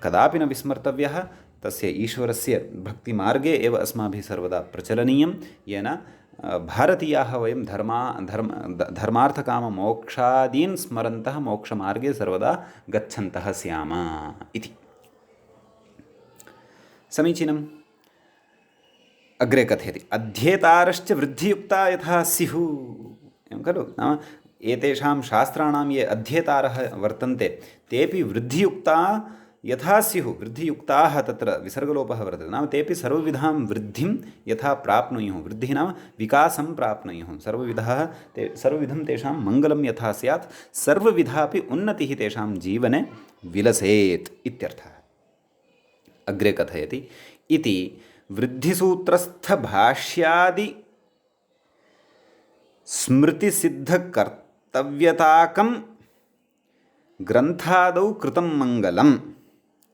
कदापि न विस्मर्तव्यः। तस्य ईश्वरस्य भक्तिमार्गे एव अस्माभिः सर्वदा प्रचलनीयं, येन भारतीयाः वयं धर्मार्थकाममोक्षादीन् स्मरन्तः मोक्षमार्गे सर्वदा गच्छन्तः स्याम इति। समीचीनम्। अग्रे कथयति, अध्येतारश्च वृद्धियुक्ता यथा स्युः। एवं खलु, नाम एतेषां शास्त्राणां ये अध्येतारः वर्तन्ते तेऽपि वृद्धियुक्ता यथा स्युः। वृद्धियुक्ताः, तत्र विसर्गलोपः वर्तते, नाम तेऽपि सर्वविधां वृद्धिं यथा प्राप्नुयुः। वृद्धिः नाम विकासं प्राप्नुयुः। सर्वविधं तेषां मङ्गलं यथा स्यात्, सर्वविधापि उन्नतिः तेषां जीवने विलसेत् इत्यर्थः। अग्रे कथयति, इति वृद्धिसूत्रस्थभाष्यादि स्मृतिसिद्धकर्तव्यताकं ग्रन्थादौ कृतं मङ्गलम्।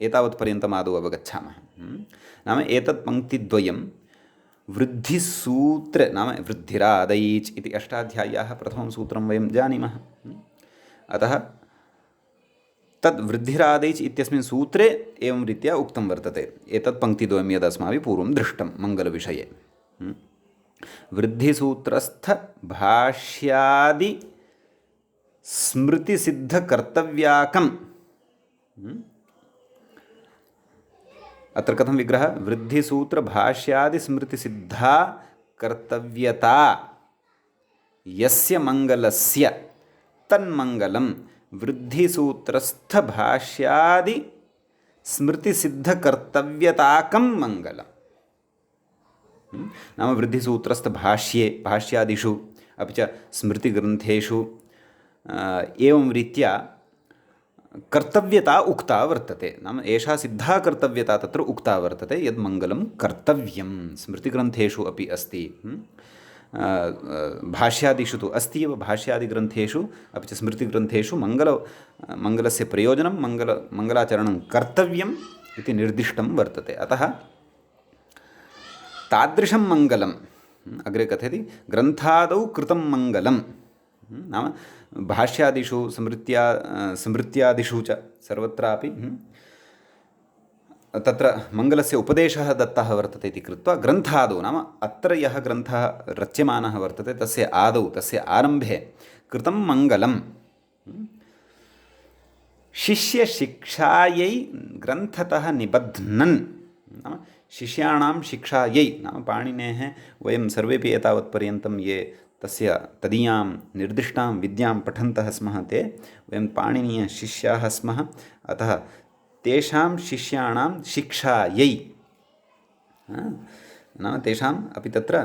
एतावत्पर्यन्तम् आदौ अवगच्छामः। नाम एतत् पङ्क्तिद्वयं वृद्धिसूत्रे, नाम वृद्धिरादैच् इति अष्टाध्याय्याः प्रथमं सूत्रं वयं जानीमः। अतः तद् वृद्धिरादैच् इत्यस्मिन् सूत्रे एवं रीत्या उक्तं वर्तते। एतत् पङ्क्तिद्वयं यदस्माभिः पूर्वं दृष्टं मङ्गलविषये। वृद्धिसूत्रस्थभाष्यादि स्मृतिसिद्धकर्तव्याकम्। अत्र कथं विग्रहः? वृद्धिसूत्रभाष्यादि स्मृतिसिद्धा कर्तव्यता यस्य मङ्गलस्य तन्मङ्गलं वृद्धिसूत्रस्थभाष्यादि स्मृतिसिद्धकर्तव्यताकं मङ्गलम्। नाम वृद्धिसूत्रस्थभाष्ये, भाष्यादिषु अपि च स्मृतिग्रन्थेषु एवं रीत्या कर्तव्यता उक्ता वर्तते। नाम एषा सिद्धा कर्तव्यता तत्र उक्ता वर्तते, यद् मङ्गलं कर्तव्यं। स्मृतिग्रन्थेषु अपि अस्ति, भाष्यादिषु तु अस्ति एव। भाष्यादिग्रन्थेषु अपि च स्मृतिग्रन्थेषु मङ्गलस्य प्रयोजनं, मङ्गलाचरणं कर्तव्यम् इति निर्दिष्टं वर्तते। अतः तादृशं मङ्गलम् अग्रे कथयति, ग्रन्थादौ कृतं मङ्गलं। नाम भाष्यादिषु स्मृत्यादिषु च सर्वत्रापि तत्र मङ्गलस्य उपदेशः दत्तः वर्तते इति कृत्वा ग्रन्थादौ, नाम अत्र यः ग्रन्थः रच्यमानः वर्तते तस्य आदौ, तस्य आरम्भे कृतं मङ्गलं शिष्यशिक्षायै ग्रन्थतः निबध्नन्। नाम शिष्याणां शिक्षायै, नाम पाणिनेः वयं सर्वेपि एतावत्पर्यन्तं ये तदीयां निर्दिष्टां विद्यां पठन्तः स्मः, ते वयं पाणिनीयशिष्याः स्मः। अतः तेषां शिष्याणां शिक्षायै, नाम तेषाम् अपि तत्र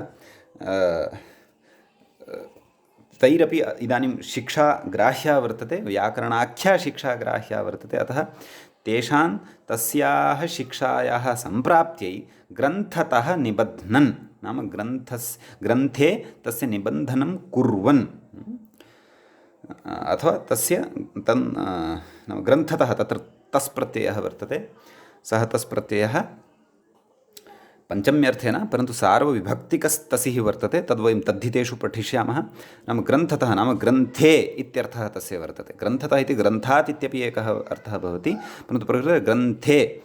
तैरपि इदानीं शिक्षा ग्राह्या वर्तते, व्याकरणाख्या शिक्षा ग्राह्या वर्तते। अतः तस्याः शिक्षायाः सम्प्राप्त्यै ग्रन्थतः निबध्नन्, नाम ग्रन्थे तस्य निबन्धनं कुर्वन्, अथवा ग्रन्थतः तत्र तस् प्रत्ययः वर्तते। सः तस् प्रत्ययः पञ्चम्यर्थेन परन्तु सार्वविभक्तिकस्तसिः वर्तते तद्वयं तद्धितेषु पठिष्यामः। नाम ग्रन्थतः नाम ग्रन्थे इत्यर्थः तस्य वर्तते। ग्रन्थतः इति ग्रन्थात् इत्यपि एकः अर्थः भवति, परन्तु प्रकृते ग्रन्थे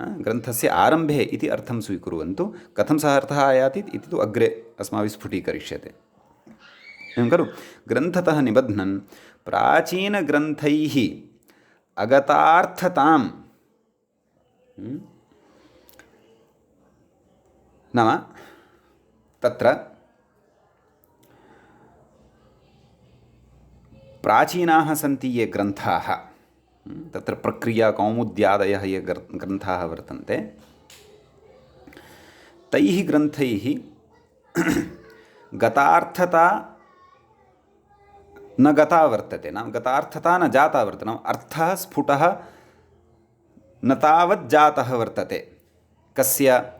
ग्रन्थस्य आरम्भे इति अर्थं स्वीकुर्वन्तु। कथं सः अर्थः आयाति इति तु अग्रे अस्माभिः स्फुटीकरिष्यते। एवं खलु ग्रन्थतः निबध्नन् प्राचीनग्रन्थैः अगतार्थतां नाम तत्र प्राचीनाः सन्ति ये ग्रन्थाः, तत्र प्रक्रियाकौमुद्यादयः ये ग्रन्थाः वर्तन्ते, तैः ग्रन्थैः गतार्थता न गता वर्तते, नाम गतार्थता न जाता वर्तते, नाम अर्थः स्फुटः न तावत् जातः वर्तते। कस्य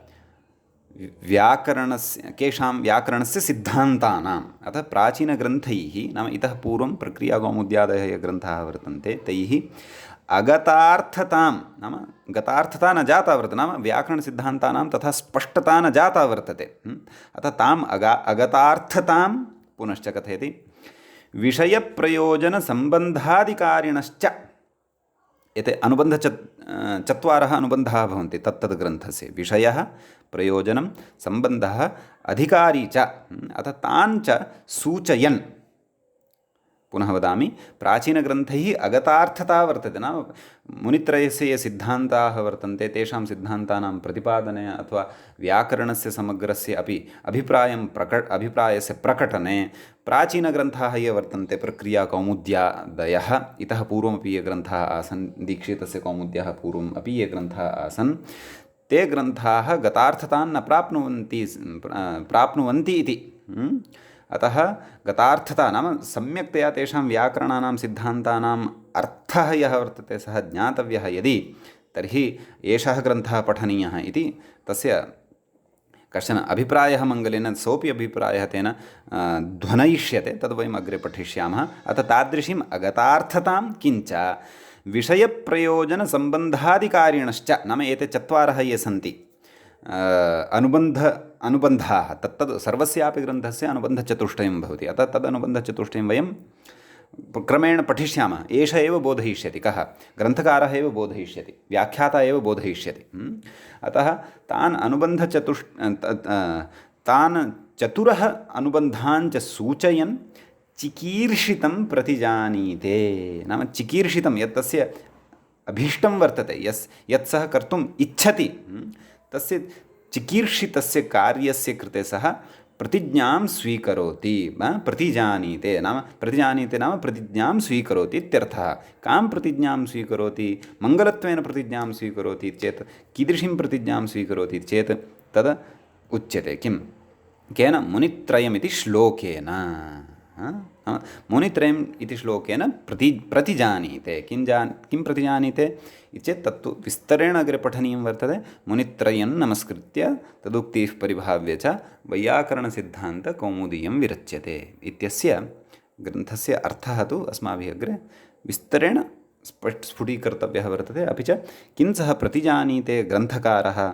व्याकरणस्य केषां व्याकरणस्य सिद्धान्तानाम्। अतः प्राचीनग्रन्थैः नाम इतः पूर्वं प्रक्रियाकौमुद्यादयः ये ग्रन्थाः वर्तन्ते तैः अगतार्थतां नाम गतार्थता न जाता वर्तते, नाम व्याकरणसिद्धान्तानां तथा स्पष्टता न जाता वर्तते। अतः ताम् अगतार्थतां पुनश्च कथयति विषयप्रयोजनसम्बन्धाधिकारिणश्च। एते चत्वारः अनुबन्धाः भवन्ति तत्तद् ग्रन्थस्य, विषयः प्रयोजनं सम्बन्धः अधिकारी च। अतः तान् च सूचयन्, पुनः वदामि, प्राचीनग्रन्थैः अगतार्थता वर्तते, नाम मुनित्रयस्य ये सिद्धान्ताः वर्तन्ते तेषां सिद्धान्तानां प्रतिपादने अथवा व्याकरणस्य समग्रस्य अपि अभिप्रायस्य प्रकटने प्राचीनग्रन्थाः ये वर्तन्ते प्रक्रियाकौमुद्यादयः, इतः पूर्वमपि ये ग्रन्थाः आसन्, दीक्षितस्य कौमुद्याः पूर्वम् अपि ये ग्रन्थाः आसन्, ते ग्रन्थाः गतार्थतान् न प्राप्नुवन्ति इति। अतः गतार्थता नाम सम्यक्तया तेषां व्याकरणानां सिद्धान्तानाम् अर्थः यः वर्तते सः ज्ञातव्यः यदि, तर्हि एषः ग्रन्थः पठनीयः इति तस्य कश्चन अभिप्रायः मङ्गलेन सोऽपि अभिप्रायः तेन ध्वनयिष्यते, तद्वयम् अग्रे पठिष्यामः। अतः तादृशीम् अगतार्थतां किञ्च विषयप्रयोजनसम्बन्धाधिकारिणश्च, नाम एते चत्वारः ये सन्ति अनुबन्धाः, तत्तद् सर्वस्यापि ग्रन्थस्य अनुबन्धचतुष्टयं भवति। अतः तदनुबन्धचतुष्टयं वयं क्रमेण पठिष्यामः। एष एव बोधयिष्यति, कः? ग्रन्थकारः एव बोधयिष्यति, व्याख्याता एव बोधयिष्यति। अतः तान् चतुरः अनुबन्धान् च सूचयन् चिकीर्षितं प्रतिजानीते, नाम चिकीर्षितं यत् तस्य अभीष्टं वर्तते, यत् सः कर्तुम् इच्छति, तस्य चिकीर्षितस्य कार्यस्य कृते सः प्रतिज्ञां स्वीकरोति। प्रतिजानीते नाम प्रतिज्ञां स्वीकरोति इत्यर्थः। कां प्रतिज्ञां स्वीकरोति? मङ्गलत्वेन प्रतिज्ञां स्वीकरोति चेत् कीदृशीं प्रतिज्ञां स्वीकरोति चेत् तद् उच्यते। किं? केन? मुनित्रयमिति श्लोकेन। मुनित्रयम् इति श्लोकेन प्रतिजानीते। किं प्रतिजानीते चेत् तत्तु विस्तरेण अग्रे पठनीयं वर्तते। मुनित्रयं नमस्कृत्य तदुक्तिः परिभाव्य च वैयाकरणसिद्धान्तकौमुदीयं विरच्यते इत्यस्य ग्रन्थस्य अर्थः तु अस्माभिः अग्रे विस्तरेण स्फुटीकर्तव्यः वर्तते। अपि च किं सः प्रतिजानीते ग्रन्थकारः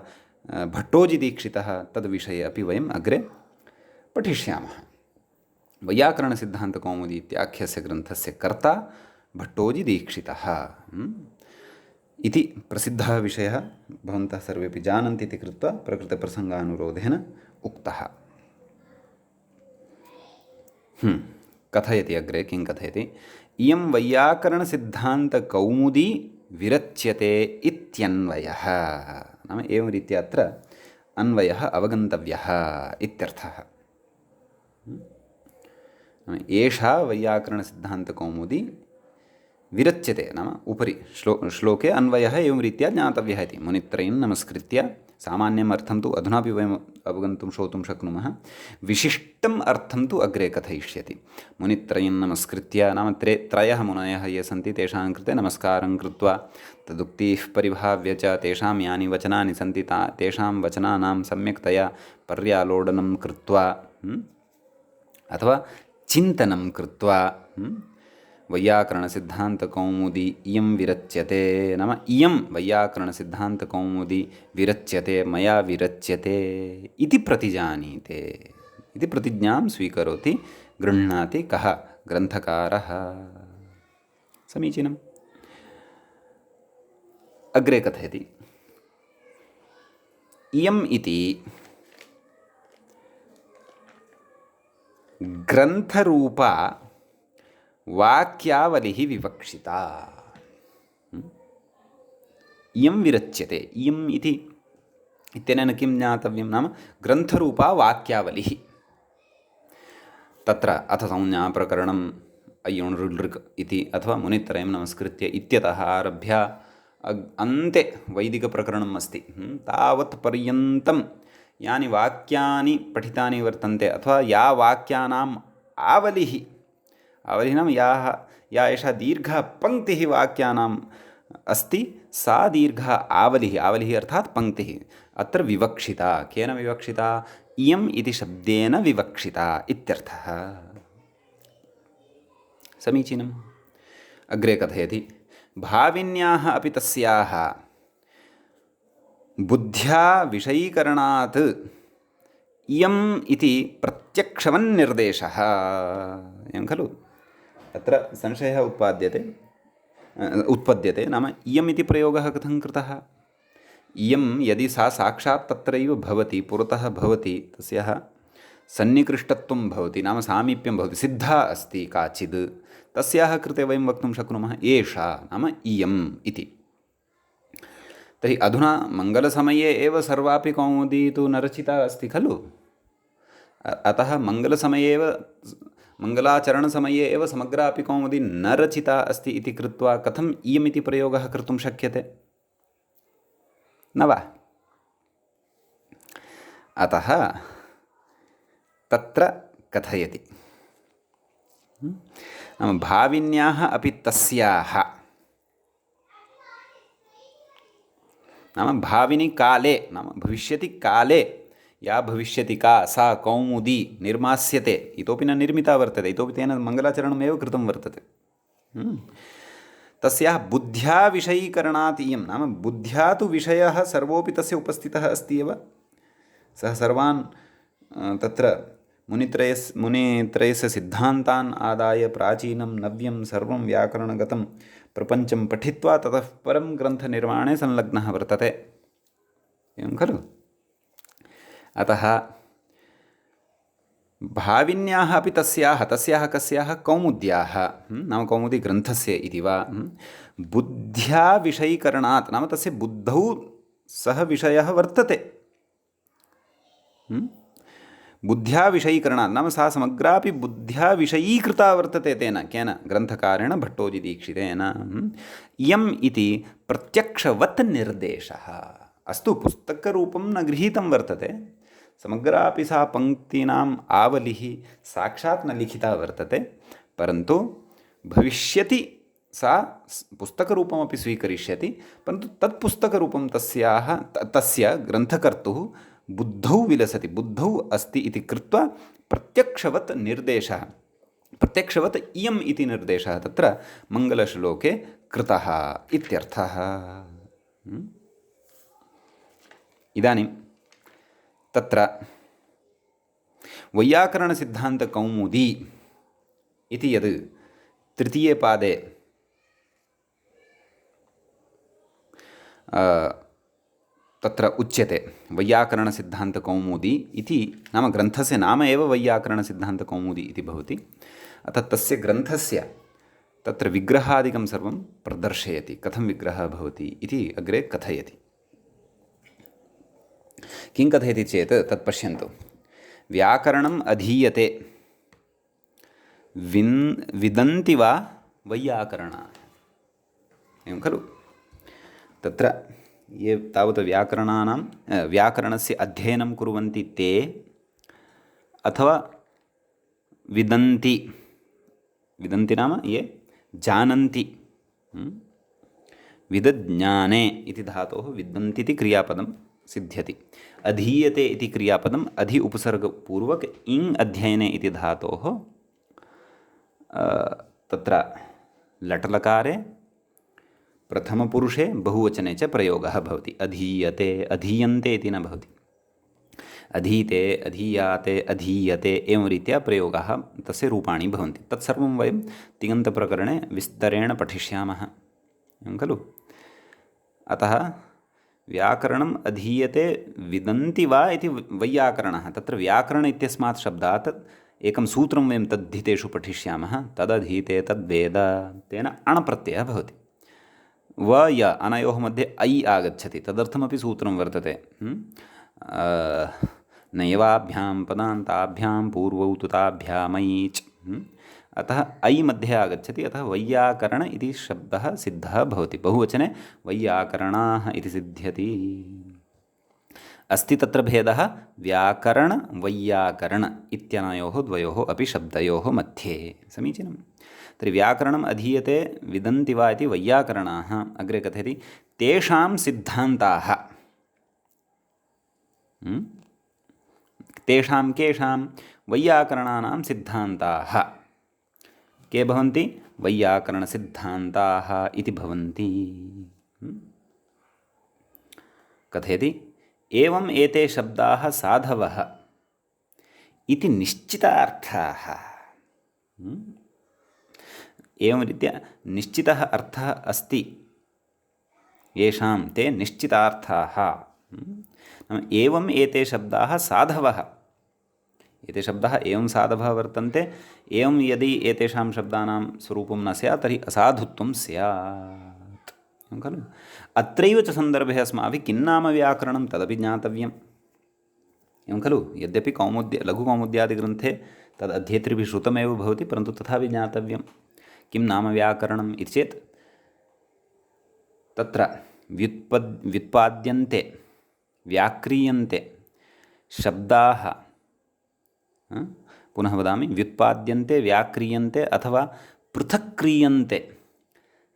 भट्टोजिदीक्षितः तद्विषये अपि वयम् अग्रे पठिष्यामः। वैयाकरणसिद्धान्तकौमुदी इत्याख्यस्य ग्रन्थस्य कर्ता भट्टोजिदीक्षितः इति प्रसिद्धः विषयः भवन्तः सर्वेपि जानन्ति इति कृत्वा प्रकृतप्रसङ्गानुरोधेन उक्तः। कथयति अग्रे, किं कथयति? इयं वैयाकरणसिद्धान्तकौमुदी विरच्यते इत्यन्वयः। नाम एवं रीत्या अत्र अन्वयः अवगन्तव्यः इत्यर्थः। एषा वैयाकरणसिद्धान्तकौमुदी विरच्यते, नाम उपरि श्लोके अन्वयः एवं रीत्या ज्ञातव्यः इति। मुनित्रयं नमस्कृत्य, सामान्यम् अर्थं तु अधुनापि वयम् अवगन्तुं श्रोतुं शक्नुमः। विशिष्टम् अर्थं तु अग्रे कथयिष्यति। मुनित्रयं नमस्कृत्य नाम त्रयः मुनयः ये सन्ति तेषां कृते नमस्कारं कृत्वा तदुक्तिः परिभाव्य च तेषां यानि वचनानि सन्ति तेषां वचनानां सम्यक्तया पर्यालोडनं कृत्वा अथवा चिन्तनं कृत्वा वैयाकरणसिद्धान्तकौमुदी इयं विरच्यते नाम इयं वैयाकरणसिद्धान्तकौमुदी विरच्यते मया विरच्यते इति प्रतिजानीते इति प्रतिज्ञां स्वीकरोति गृह्णाति कः ग्रन्थकारः। समीचीनम्। अग्रे कथयति इयम् इति ग्रन्थरूपा वाक्यावलिः विवक्षिता। इयं विरच्यते इयम् इति इत्यनेन किं ज्ञातव्यं नाम ग्रन्थरूपा वाक्यावलिः। तत्र अथ संज्ञाप्रकरणम् अय्युणृलृक् इति अथवा मुनित्रयं नमस्कृत्य इत्यतः आरभ्य अन्ते वैदिकप्रकरणम् अस्ति। तावत् पर्यन्तं यानि वाक्यानि पठितानि वर्तन्ते अथवा या वाक्यानाम् आवलिः नाम या एषा दीर्घा पङ्क्तिः वाक्यानाम् अस्ति सा दीर्घा आवलिः अर्थात् पङ्क्तिः अत्र विवक्षिता। केन विवक्षिता? इयम् इति शब्देन विवक्षिता इत्यर्थः। समीचीनम्। अग्रे कथयति भाविन्याः अपि तस्याः बुद्ध्या विषयीकरणात् इयम् इति प्रत्यक्षवन्निर्देशः। एवं खलु? अत्र संशयः उत्पद्यते नाम इयम् इति प्रयोगः कथं कृतः? इयं यदि सा साक्षात् तत्रैव भवति, पुरतः भवति, तस्याः सन्निकृष्टत्वं भवति नाम सामीप्यं भवति, सिद्धा अस्ति काचिद्, तस्याः कृते वयं वक्तुं शक्नुमः एषा नाम इयम् इति। तर्हि अधुना मङ्गलसमये एव सर्वापि कौमुदी तु न रचिता अस्ति खलु? अतः मङ्गलाचरणसमये एव समग्रापि कौमुदी न रचिता अस्ति इति कृत्वा कथम् इयम् इति प्रयोगः कर्तुं शक्यते न वा? अतः तत्र कथयति नाम भाविन्याः अपि तस्याः नाम भाविनि काले नाम भविष्यति काले या भविष्यति का सा कौमुदी निर्मास्यते, इतोपि न निर्मिता वर्तते, इतोपि तेन मङ्गलाचरणमेव कृतं वर्तते। तस्याः बुद्ध्या विषयीकरणात् इयं नाम बुद्ध्या तु विषयः सर्वोपि तस्य उपस्थितः अस्ति एव। सः सर्वान् तत्र मुनित्रयस्य सिद्धान्तान् आदाय प्राचीनं नव्यं सर्वं व्याकरणगतं प्रपञ्चं पठित्वा ततः परं ग्रन्थनिर्माणे संलग्नः वर्तते। एवं खलु? अतः भाविन्याः अपि तस्याः कस्याः कौमुद्याः नाम कौमुदीग्रन्थस्य इति वा बुद्ध्या विषयीकरणात् नाम तस्य बुद्धौ सः विषयः वर्तते। बुद्ध्या विषयीकरणात् नाम सा समग्रापि बुद्ध्या विषयीकृता वर्तते। तेन केन? ग्रन्थकारेण भट्टोजिदीक्षितेन। इयम् इति प्रत्यक्षवत् निर्देशः। अस्तु पुस्तकरूपं न गृहीतं वर्तते, समग्रापि सा पङ्क्तीनाम् आवलिः साक्षात् न लिखिता वर्तते, परन्तु भविष्यति सा पुस्तकरूपमपि स्वीकरिष्यति, परन्तु तत् पुस्तकरूपं तस्य ग्रन्थकर्तुः बुद्धौ विलसति, बुद्धौ अस्ति इति कृत्वा प्रत्यक्षवत् निर्देशः, प्रत्यक्षवत् इयम् इति निर्देशः तत्र मङ्गलश्लोके कृतः इत्यर्थः। इदानीं तत्र वैयाकरणसिद्धान्तकौमुदी इति यद् तृतीये पादे तत्र उच्यते वैयाकरणसिद्धान्तकौमुदी इति नाम ग्रन्थस्य नाम एव वैयाकरणसिद्धान्तकौमुदी इति भवति। अतः तस्य ग्रन्थस्य तत्र विग्रहादिकं सर्वं प्रदर्शयति, कथं विग्रहः भवति इति अग्रे कथयति। किं कथयति चेत् तत् पश्यन्तु। व्याकरणम् अधीयते विदन्ति वा वैयाकरणाः। एवं खलु? तत्र ये तावत् व्याकरणस्य अध्ययनं कुर्वन्ति ते अथवा विदन्ति नाम ये जानन्ति। विदज्ञाने इति धातोः विदन्ति इति क्रियापदं सिद्ध्यति। अधीयते इति क्रियापदम् अधि उपसर्गपूर्वक इङ् अध्ययने इति धातोः तत्र लट्लकारे प्रथमपुरुषे बहुवचने च प्रयोगः भवति। अधीयते अधीयन्ते इति न भवति। अधीते अधीयाते अधीयते एवं रीत्या प्रयोगाः तस्य रूपाणि भवन्ति। तत्सर्वं वयं तिङन्तप्रकरणे विस्तरेण पठिष्यामः, एवं खलु। अतः व्याकरणम् अधीयते विदन्ति वा इति वैयाकरणः। तत्र व्याकरण इत्यस्मात् शब्दात् एकं सूत्रं वयं तद्धितेषु पठिष्यामः। तदधीते तद्वेद, तेन अणप्रत्ययः भवति। व य अनयोः मध्ये ऐ आगच्छति, तदर्थमपि सूत्रं वर्तते। नैवाभ्यां पदान्ताभ्यां पूर्वौ तुताभ्यामैच्। अतः ऐ मध्ये आगच्छति, अतः वैयाकरण इति शब्दः सिद्धः भवति। बहुवचने वैयाकरणाः इति सिद्ध्यति। अस्ति तत्र भेदः व्याकरण वैयाकरण इत्यनयोः द्वयोः अपि शब्दयोः मध्ये। समीचीनं। तर्हि व्याकरणम् अधीयते विदन्ति वा इति वैयाकरणाः। अग्रे कथयति तेषां सिद्धान्ताः। तेषां केषां वैयाकरणानां सिद्धान्ताः के भवन्ति? वैयाकरणसिद्धान्ताः इति भवन्ति। कथयति एवम् एते शब्दाः साधवः इति निश्चितार्थाः। एवं रीत्या निश्चितः अर्थः अस्ति, येषां ते निश्चितार्थाः। एवम् एते शब्दाः साधवः। एते शब्दाः एवं साधवः वर्तन्ते। एवं यदि एतेषां शब्दानां स्वरूपं न स्यात् तर्हि असाधुत्वं स्यात्, खलु। अत्रैव च सन्दर्भे अस्माभिः किं नाम व्याकरणं तदपि ज्ञातव्यम्, एवं खलु। यद्यपि लघुकौमुद्यादिग्रन्थे तद् अध्येतृभिः श्रुतमेव भवति, परन्तु तथापि ज्ञातव्यं किं नाम व्याकरणम् इति चेत् तत्र व्युत्पाद्यन्ते व्याक्रियन्ते शब्दाः, पुनः वदामि, व्युत्पाद्यन्ते व्याक्रियन्ते अथवा पृथक् क्रियन्ते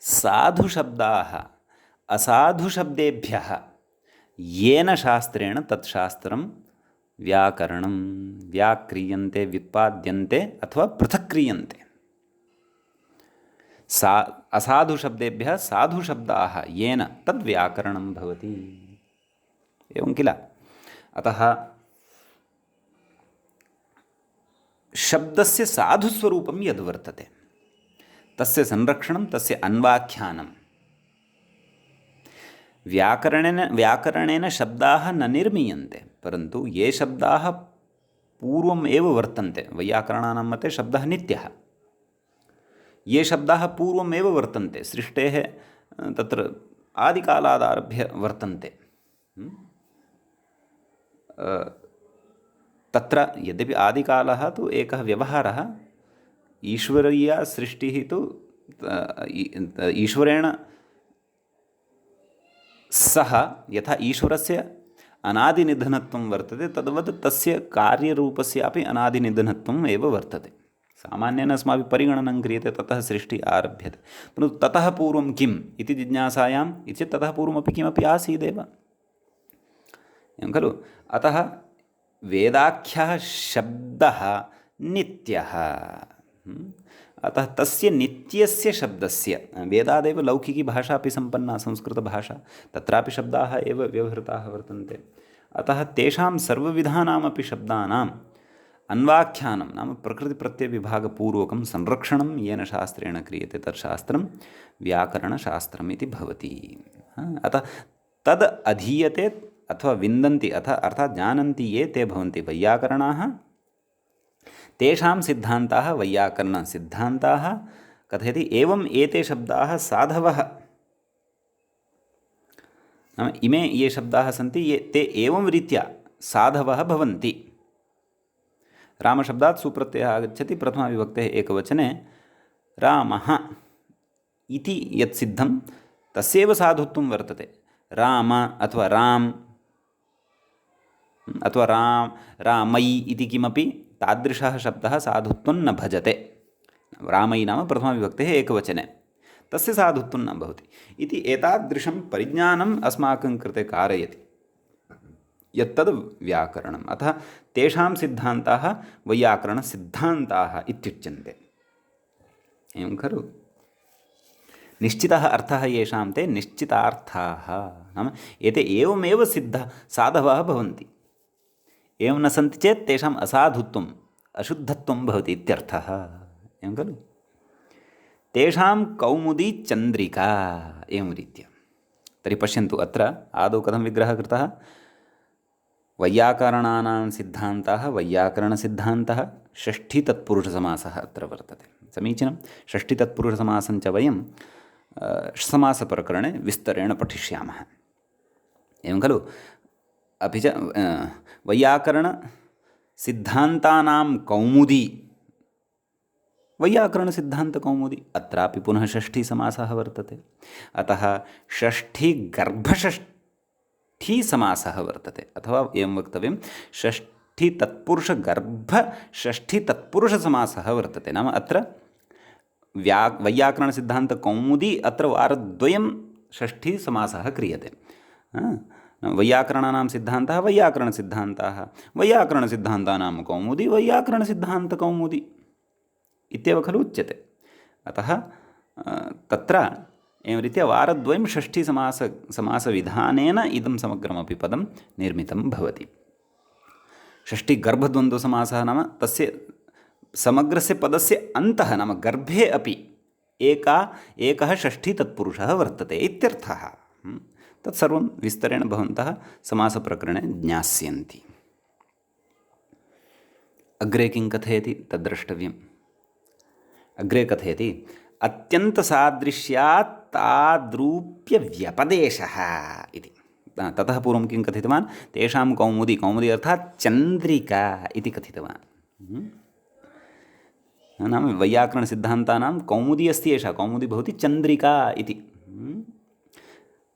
साधुशब्दाः असाधुशब्देभ्यः येन शास्त्रेण तत् शास्त्रं व्याकरणं। व्याक्रियन्ते व्युत्पाद्यन्ते अथवा पृथक् क्रियन्ते असाधुशब्देभ्यः साधुशब्दाः येन तद् व्याकरणं भवति, एवं किल। अतः शब्दस्य साधुस्वरूपं यद्वर्तते तस्य संरक्षणं, तस्य अन्वाख्यानं। व्याकरणेन शब्दाः न निर्मीयन्ते, परन्तु ये शब्दाः पूर्वम् एव वर्तन्ते, वैयाकरणानां मते शब्दः नित्यः। ये शब्दाः पूर्वमेव वर्तन्ते, सृष्टेः तत्र आदिकालादारभ्य वर्तन्ते, तत्र यद्यपि आदिकालः तु एकः व्यवहारः, ईश्वरीया सृष्टिः तु ईश्वरेण सह यथा ईश्वरस्य अनादिनिधनत्वं वर्तते तद्वत् तस्य कार्यरूपस्यापि अनादिनिधनत्वम् एव वर्तते। सामान्येन अस्माभिः परिगणनं क्रियते, ततः सृष्टिः आरभ्यते। परन्तु ततः पूर्वं किम् इति जिज्ञासायाम् इति चेत् ततः पूर्वमपि किमपि आसीदेव, एवं खलु। अतः वेदाख्यः शब्दः नित्यः। अतः तस्य नित्यस्य शब्दस्य, वेदादेव लौकिकी भाषा अपि सम्पन्ना संस्कृतभाषा, तत्रापि शब्दाः एव व्यवहृताः वर्तन्ते। अतः तेषां सर्वविधानामपि शब्दानाम् अन्वाख्यानं नाम प्रकृतिप्रत्ययविभागपूर्वकं संरक्षणं येन शास्त्रेण क्रियते तत् शास्त्रं व्याकरणशास्त्रम् इति भवति। अतः तद् अधीयते अथवा विन्दन्ति अर्थात् जानन्ति ये ते भवन्ति वैयाकरणाः। तेषां सिद्धान्ताः वैयाकरणसिद्धान्ताः। कथयति एवम् एते शब्दाः साधवः, नाम इमे ये शब्दाः सन्ति ते एवं रीत्या साधवः भवन्ति। रामशब्दात् सुप्रत्ययः आगच्छति, प्रथमाविभक्तेः एकवचने रामः इति यत् सिद्धं तस्यैव साधुत्वं वर्तते। राम अथवा राम अथवा रामयि इति किमपि तादृशः शब्दः साधुत्वं न भजते। रामयि नाम प्रथमाविभक्तेः एकवचने, तस्य साधुत्वं न भवति इति एतादृशं परिज्ञानम् अस्माकं कृते कारयति यत्तद् व्याकरणम्। अतः तेषां सिद्धान्ताः वैयाकरणसिद्धान्ताः इत्युच्यन्ते, एवं खलु। निश्चितः अर्थः येषां ते निश्चितार्थाः, नाम एते एवमेव साधवः भवन्ति। एवं न सन्ति चेत् तेषाम् असाधुत्वम् अशुद्धत्वं भवति इत्यर्थः। एवं खलु? तेषां कौमुदी चन्द्रिका एवं रीत्या। तर्हि पश्यन्तु, अत्र आदौ कथं विग्रहः कृतः? वैयाकरणानां सिद्धान्ताः, वैयाकरणसिद्धान्तः, षष्ठीतत्पुरुषसमासः अत्र वर्तते। समीचीनं। षष्ठीतत्पुरुषसमासं च वयं समासप्रकरणे विस्तरेण पठिष्यामः। एवं खलु? अपि च वैयाकरणसिद्धान्तानां कौमुदी, वैयाकरणसिद्धान्तकौमुदी, अत्रापि पुनः षष्ठीसमासः वर्तते। अतः षष्ठीसमासः वर्तते, अथवा एवं वक्तव्यं, षष्ठीतत्पुरुषसमासः वर्तते। नाम अत्र वैयाकरणसिद्धान्तकौमुदी, अत्र वारद्वयं षष्ठीसमासः क्रियते। वैयाकरणानां सिद्धान्तः वैयाकरणसिद्धान्ताः, वैयाकरणसिद्धान्तानां कौमुदी वैयाकरणसिद्धान्तकौमुदी इत्येव खलु उच्यते। अतः तत्र एवं रीत्या वारद्वयं समासविधानेन इदं समग्रमपि पदं निर्मितं भवति। षष्ठीगर्भद्वन्द्वसमासः नाम तस्य समग्रस्य पदस्य अन्तः, नाम गर्भे अपि एकः षष्ठीतत्पुरुषः वर्तते इत्यर्थः। तत्सर्वं विस्तरेण भवन्तः समासप्रकरणे ज्ञास्यन्ति। अग्रे किं कथयति तद्द्रष्टव्यम्। अग्रे कथयति, अत्यन्तसादृश्यात् ताद्रूप्यव्यपदेशः इति। ततः पूर्वं किं कथितवान्? तेषां कौमुदी, कौमुदी अर्थात् चन्द्रिका इति कथितवान्। नाम वैयाकरणसिद्धान्तानां कौमुदी अस्ति एषा, कौमुदी भवति चन्द्रिका इति।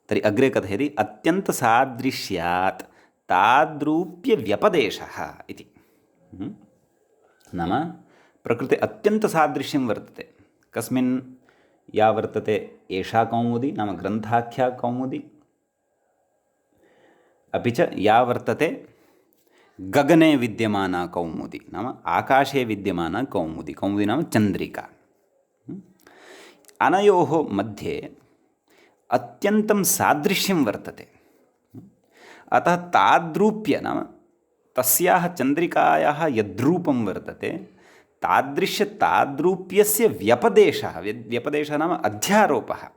तर्हि अग्रे कथयति, अत्यन्तसादृश्यात् ताद्रूप्यव्यपदेशः इति। नाम प्रकृते अत्यन्तसादृश्यं वर्तते। कस्मिन्? या वर्तते एषा कौमुदी, नाम ग्रन्थाख्या कौमुदी, अपि च या वर्तते गगने विद्यमाना कौमुदी, नाम आकाशे विद्यमाना कौमुदी, कौमुदी नाम चन्द्रिका। अनयोः मध्ये अत्यन्तं सादृश्यं वर्तते। अतः ताद्रूप्य, नाम तस्याः चन्द्रिकायाः यद्रूपं वर्तते, ताद्रूप्यस्य व्यपदेशः, व्यपदेशः नाम अध्यारोपः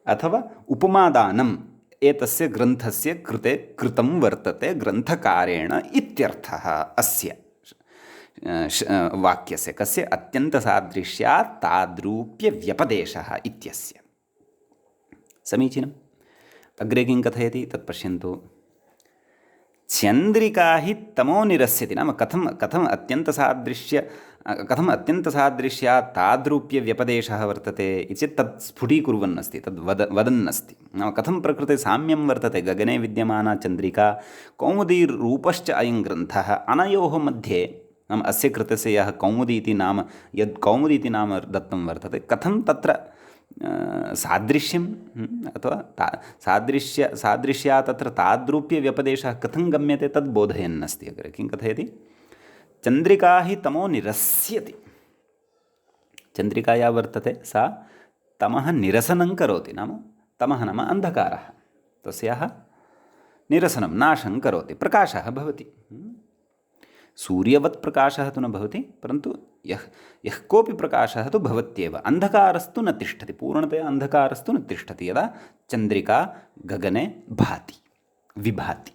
अथवा उपमादानम् एतस्य ग्रन्थस्य कृते कृतं वर्तते ग्रन्थकारेण इत्यर्थः अस्य वाक्यस्य। कस्य? अत्यन्तसादृश्यात् ताद्रूप्यव्यपदेशः इत्यस्य। समीचीनम्। अग्रे किं कथयति तत् पश्यन्तु। चन्द्रिका हि तमो निरस्यति, नाम कथम् अत्यन्तसादृश्यात् ताद्रूप्यव्यपदेशः वर्तते इति चेत् तत् स्फुटीकुर्वन् अस्ति, तद् वदन् अस्ति। नाम कथं प्रकृते साम्यं वर्तते गगने विद्यमाना चन्द्रिका, कौमुदीरूपश्च अयं ग्रन्थः। अनयोः मध्ये, नाम अस्य कृतस्य यः कौमुदी इति नाम, यद् कौमुदी इति नाम दत्तं वर्तते, कथं तत्र सादृश्यं अथवा सादृश्यात् तत्र ताद्रूप्यव्यपदेशः कथं गम्यते तद् बोधयन् अस्ति। अग्रे किं कथयति? चन्द्रिका हि तमो निरस्यति। चन्द्रिका या वर्तते सा तमः निरसनं करोति, नाम तमः नाम अन्धकारः, तस्याः निरसनं, नाशं करोति, प्रकाशः भवति। सूर्यवत् प्रकाशः तु न भवति, परन्तु यः कोऽपि प्रकाशः तु भवत्येव। अन्धकारस्तु न तिष्ठति, पूर्णतया अन्धकारस्तु न तिष्ठति यदा चन्द्रिका गगने भाति, विभाति।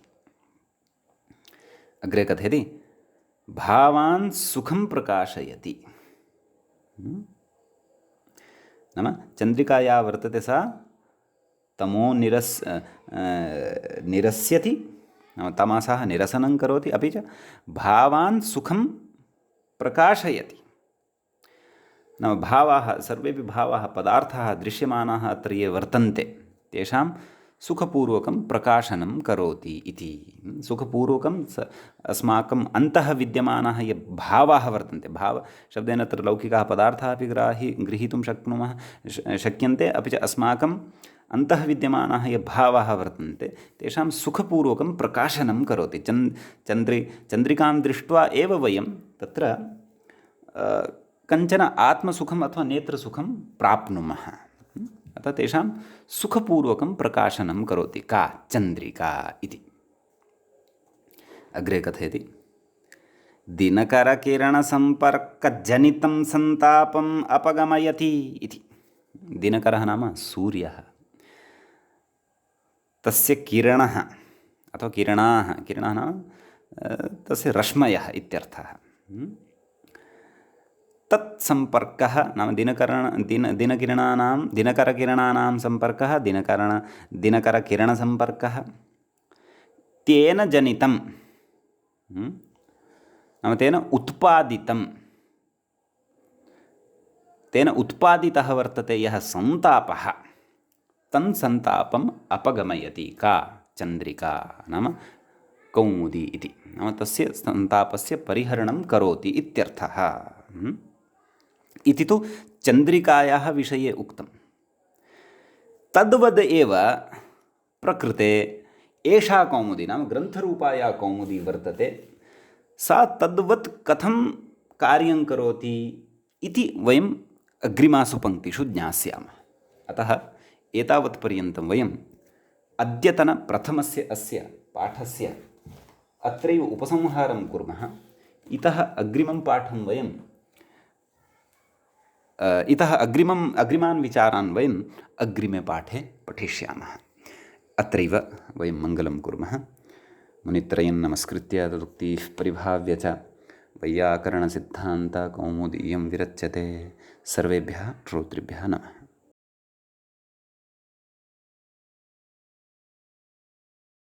अग्रे कथयति, भावान् सुखं प्रकाशयति। नाम चन्द्रिका या वर्तते सा तमो निरस्यति, नाम तमसः निरसनं करोति, अपि च भावान् सुखं प्रकाशयति। नाम भावाः, सर्वेपि भावाः, पदार्थाः दृश्यमानाः अत्र ये वर्तन्ते, तेषां सुखपूर्वकं प्रकाशनं करोति इति। सुखपूर्वकं अस्माकम् अन्तः विद्यमानाः ये भावाः वर्तन्ते, भावशब्देन अत्र लौकिकाः पदार्थाः अपि गृहीतुं शक्यन्ते, अपि च अस्माकम् अन्तः विद्यमानाः ये भावाः वर्तन्ते तेषां सुखपूर्वकं प्रकाशनं करोति। चन्द्रिकां दृष्ट्वा एव वयं तत्र कञ्चन आत्मसुखम् अथवा नेत्रसुखं प्राप्नुमः। अतः तेषां सुखपूर्वकं प्रकाशनं करोति का चन्द्रिका इति। अग्रे कथयति, दिनकरकिरणसम्पर्कजनितं सन्तापम् अपगमयति इति। दिनकरः नाम सूर्यः, तस्य किरणः अथवा किरणाः, किरणः नाम तस्य रश्मयः इत्यर्थः। तत्सम्पर्कः नाम दिनकरकिरणानां सम्पर्कः, दिनकरकिरणसम्पर्कः तेन जनितं नाम तेन उत्पादितः वर्तते यः सन्तापः, तं सन्तापम् अपगमयति का चन्द्रिका नाम कौमुदी इति। नाम तस्य सन्तापस्य परिहरणं करोति इत्यर्थः। इति तु चन्द्रिकायाः विषये उक्तं। तद्वद् एव प्रकृते एषा कौमुदी नाम ग्रन्थरूपा या कौमुदी वर्तते, सा तद्वत् कथं कार्यं करोति इति वयम् अग्रिमासु पङ्क्तिषु ज्ञास्यामः। अतः एतावत्पर्यन्तं वयम् अद्यतनप्रथमस्य अस्य पाठस्य अत्रैव उपसंहारं कुर्मः। इतः अग्रिमं पाठं वयं अग्रिमान् विचारान् वयम् अग्रिमे पाठे पठिष्यामः। अत्रैव वयं मङ्गलं कुर्मः। मुनित्रयं नमस्कृत्य तदुक्तिः परिभाव्य च वैयाकरणसिद्धान्तकौमुदीयं विरच्यते। सर्वेभ्यः श्रोतृभ्यः नमः।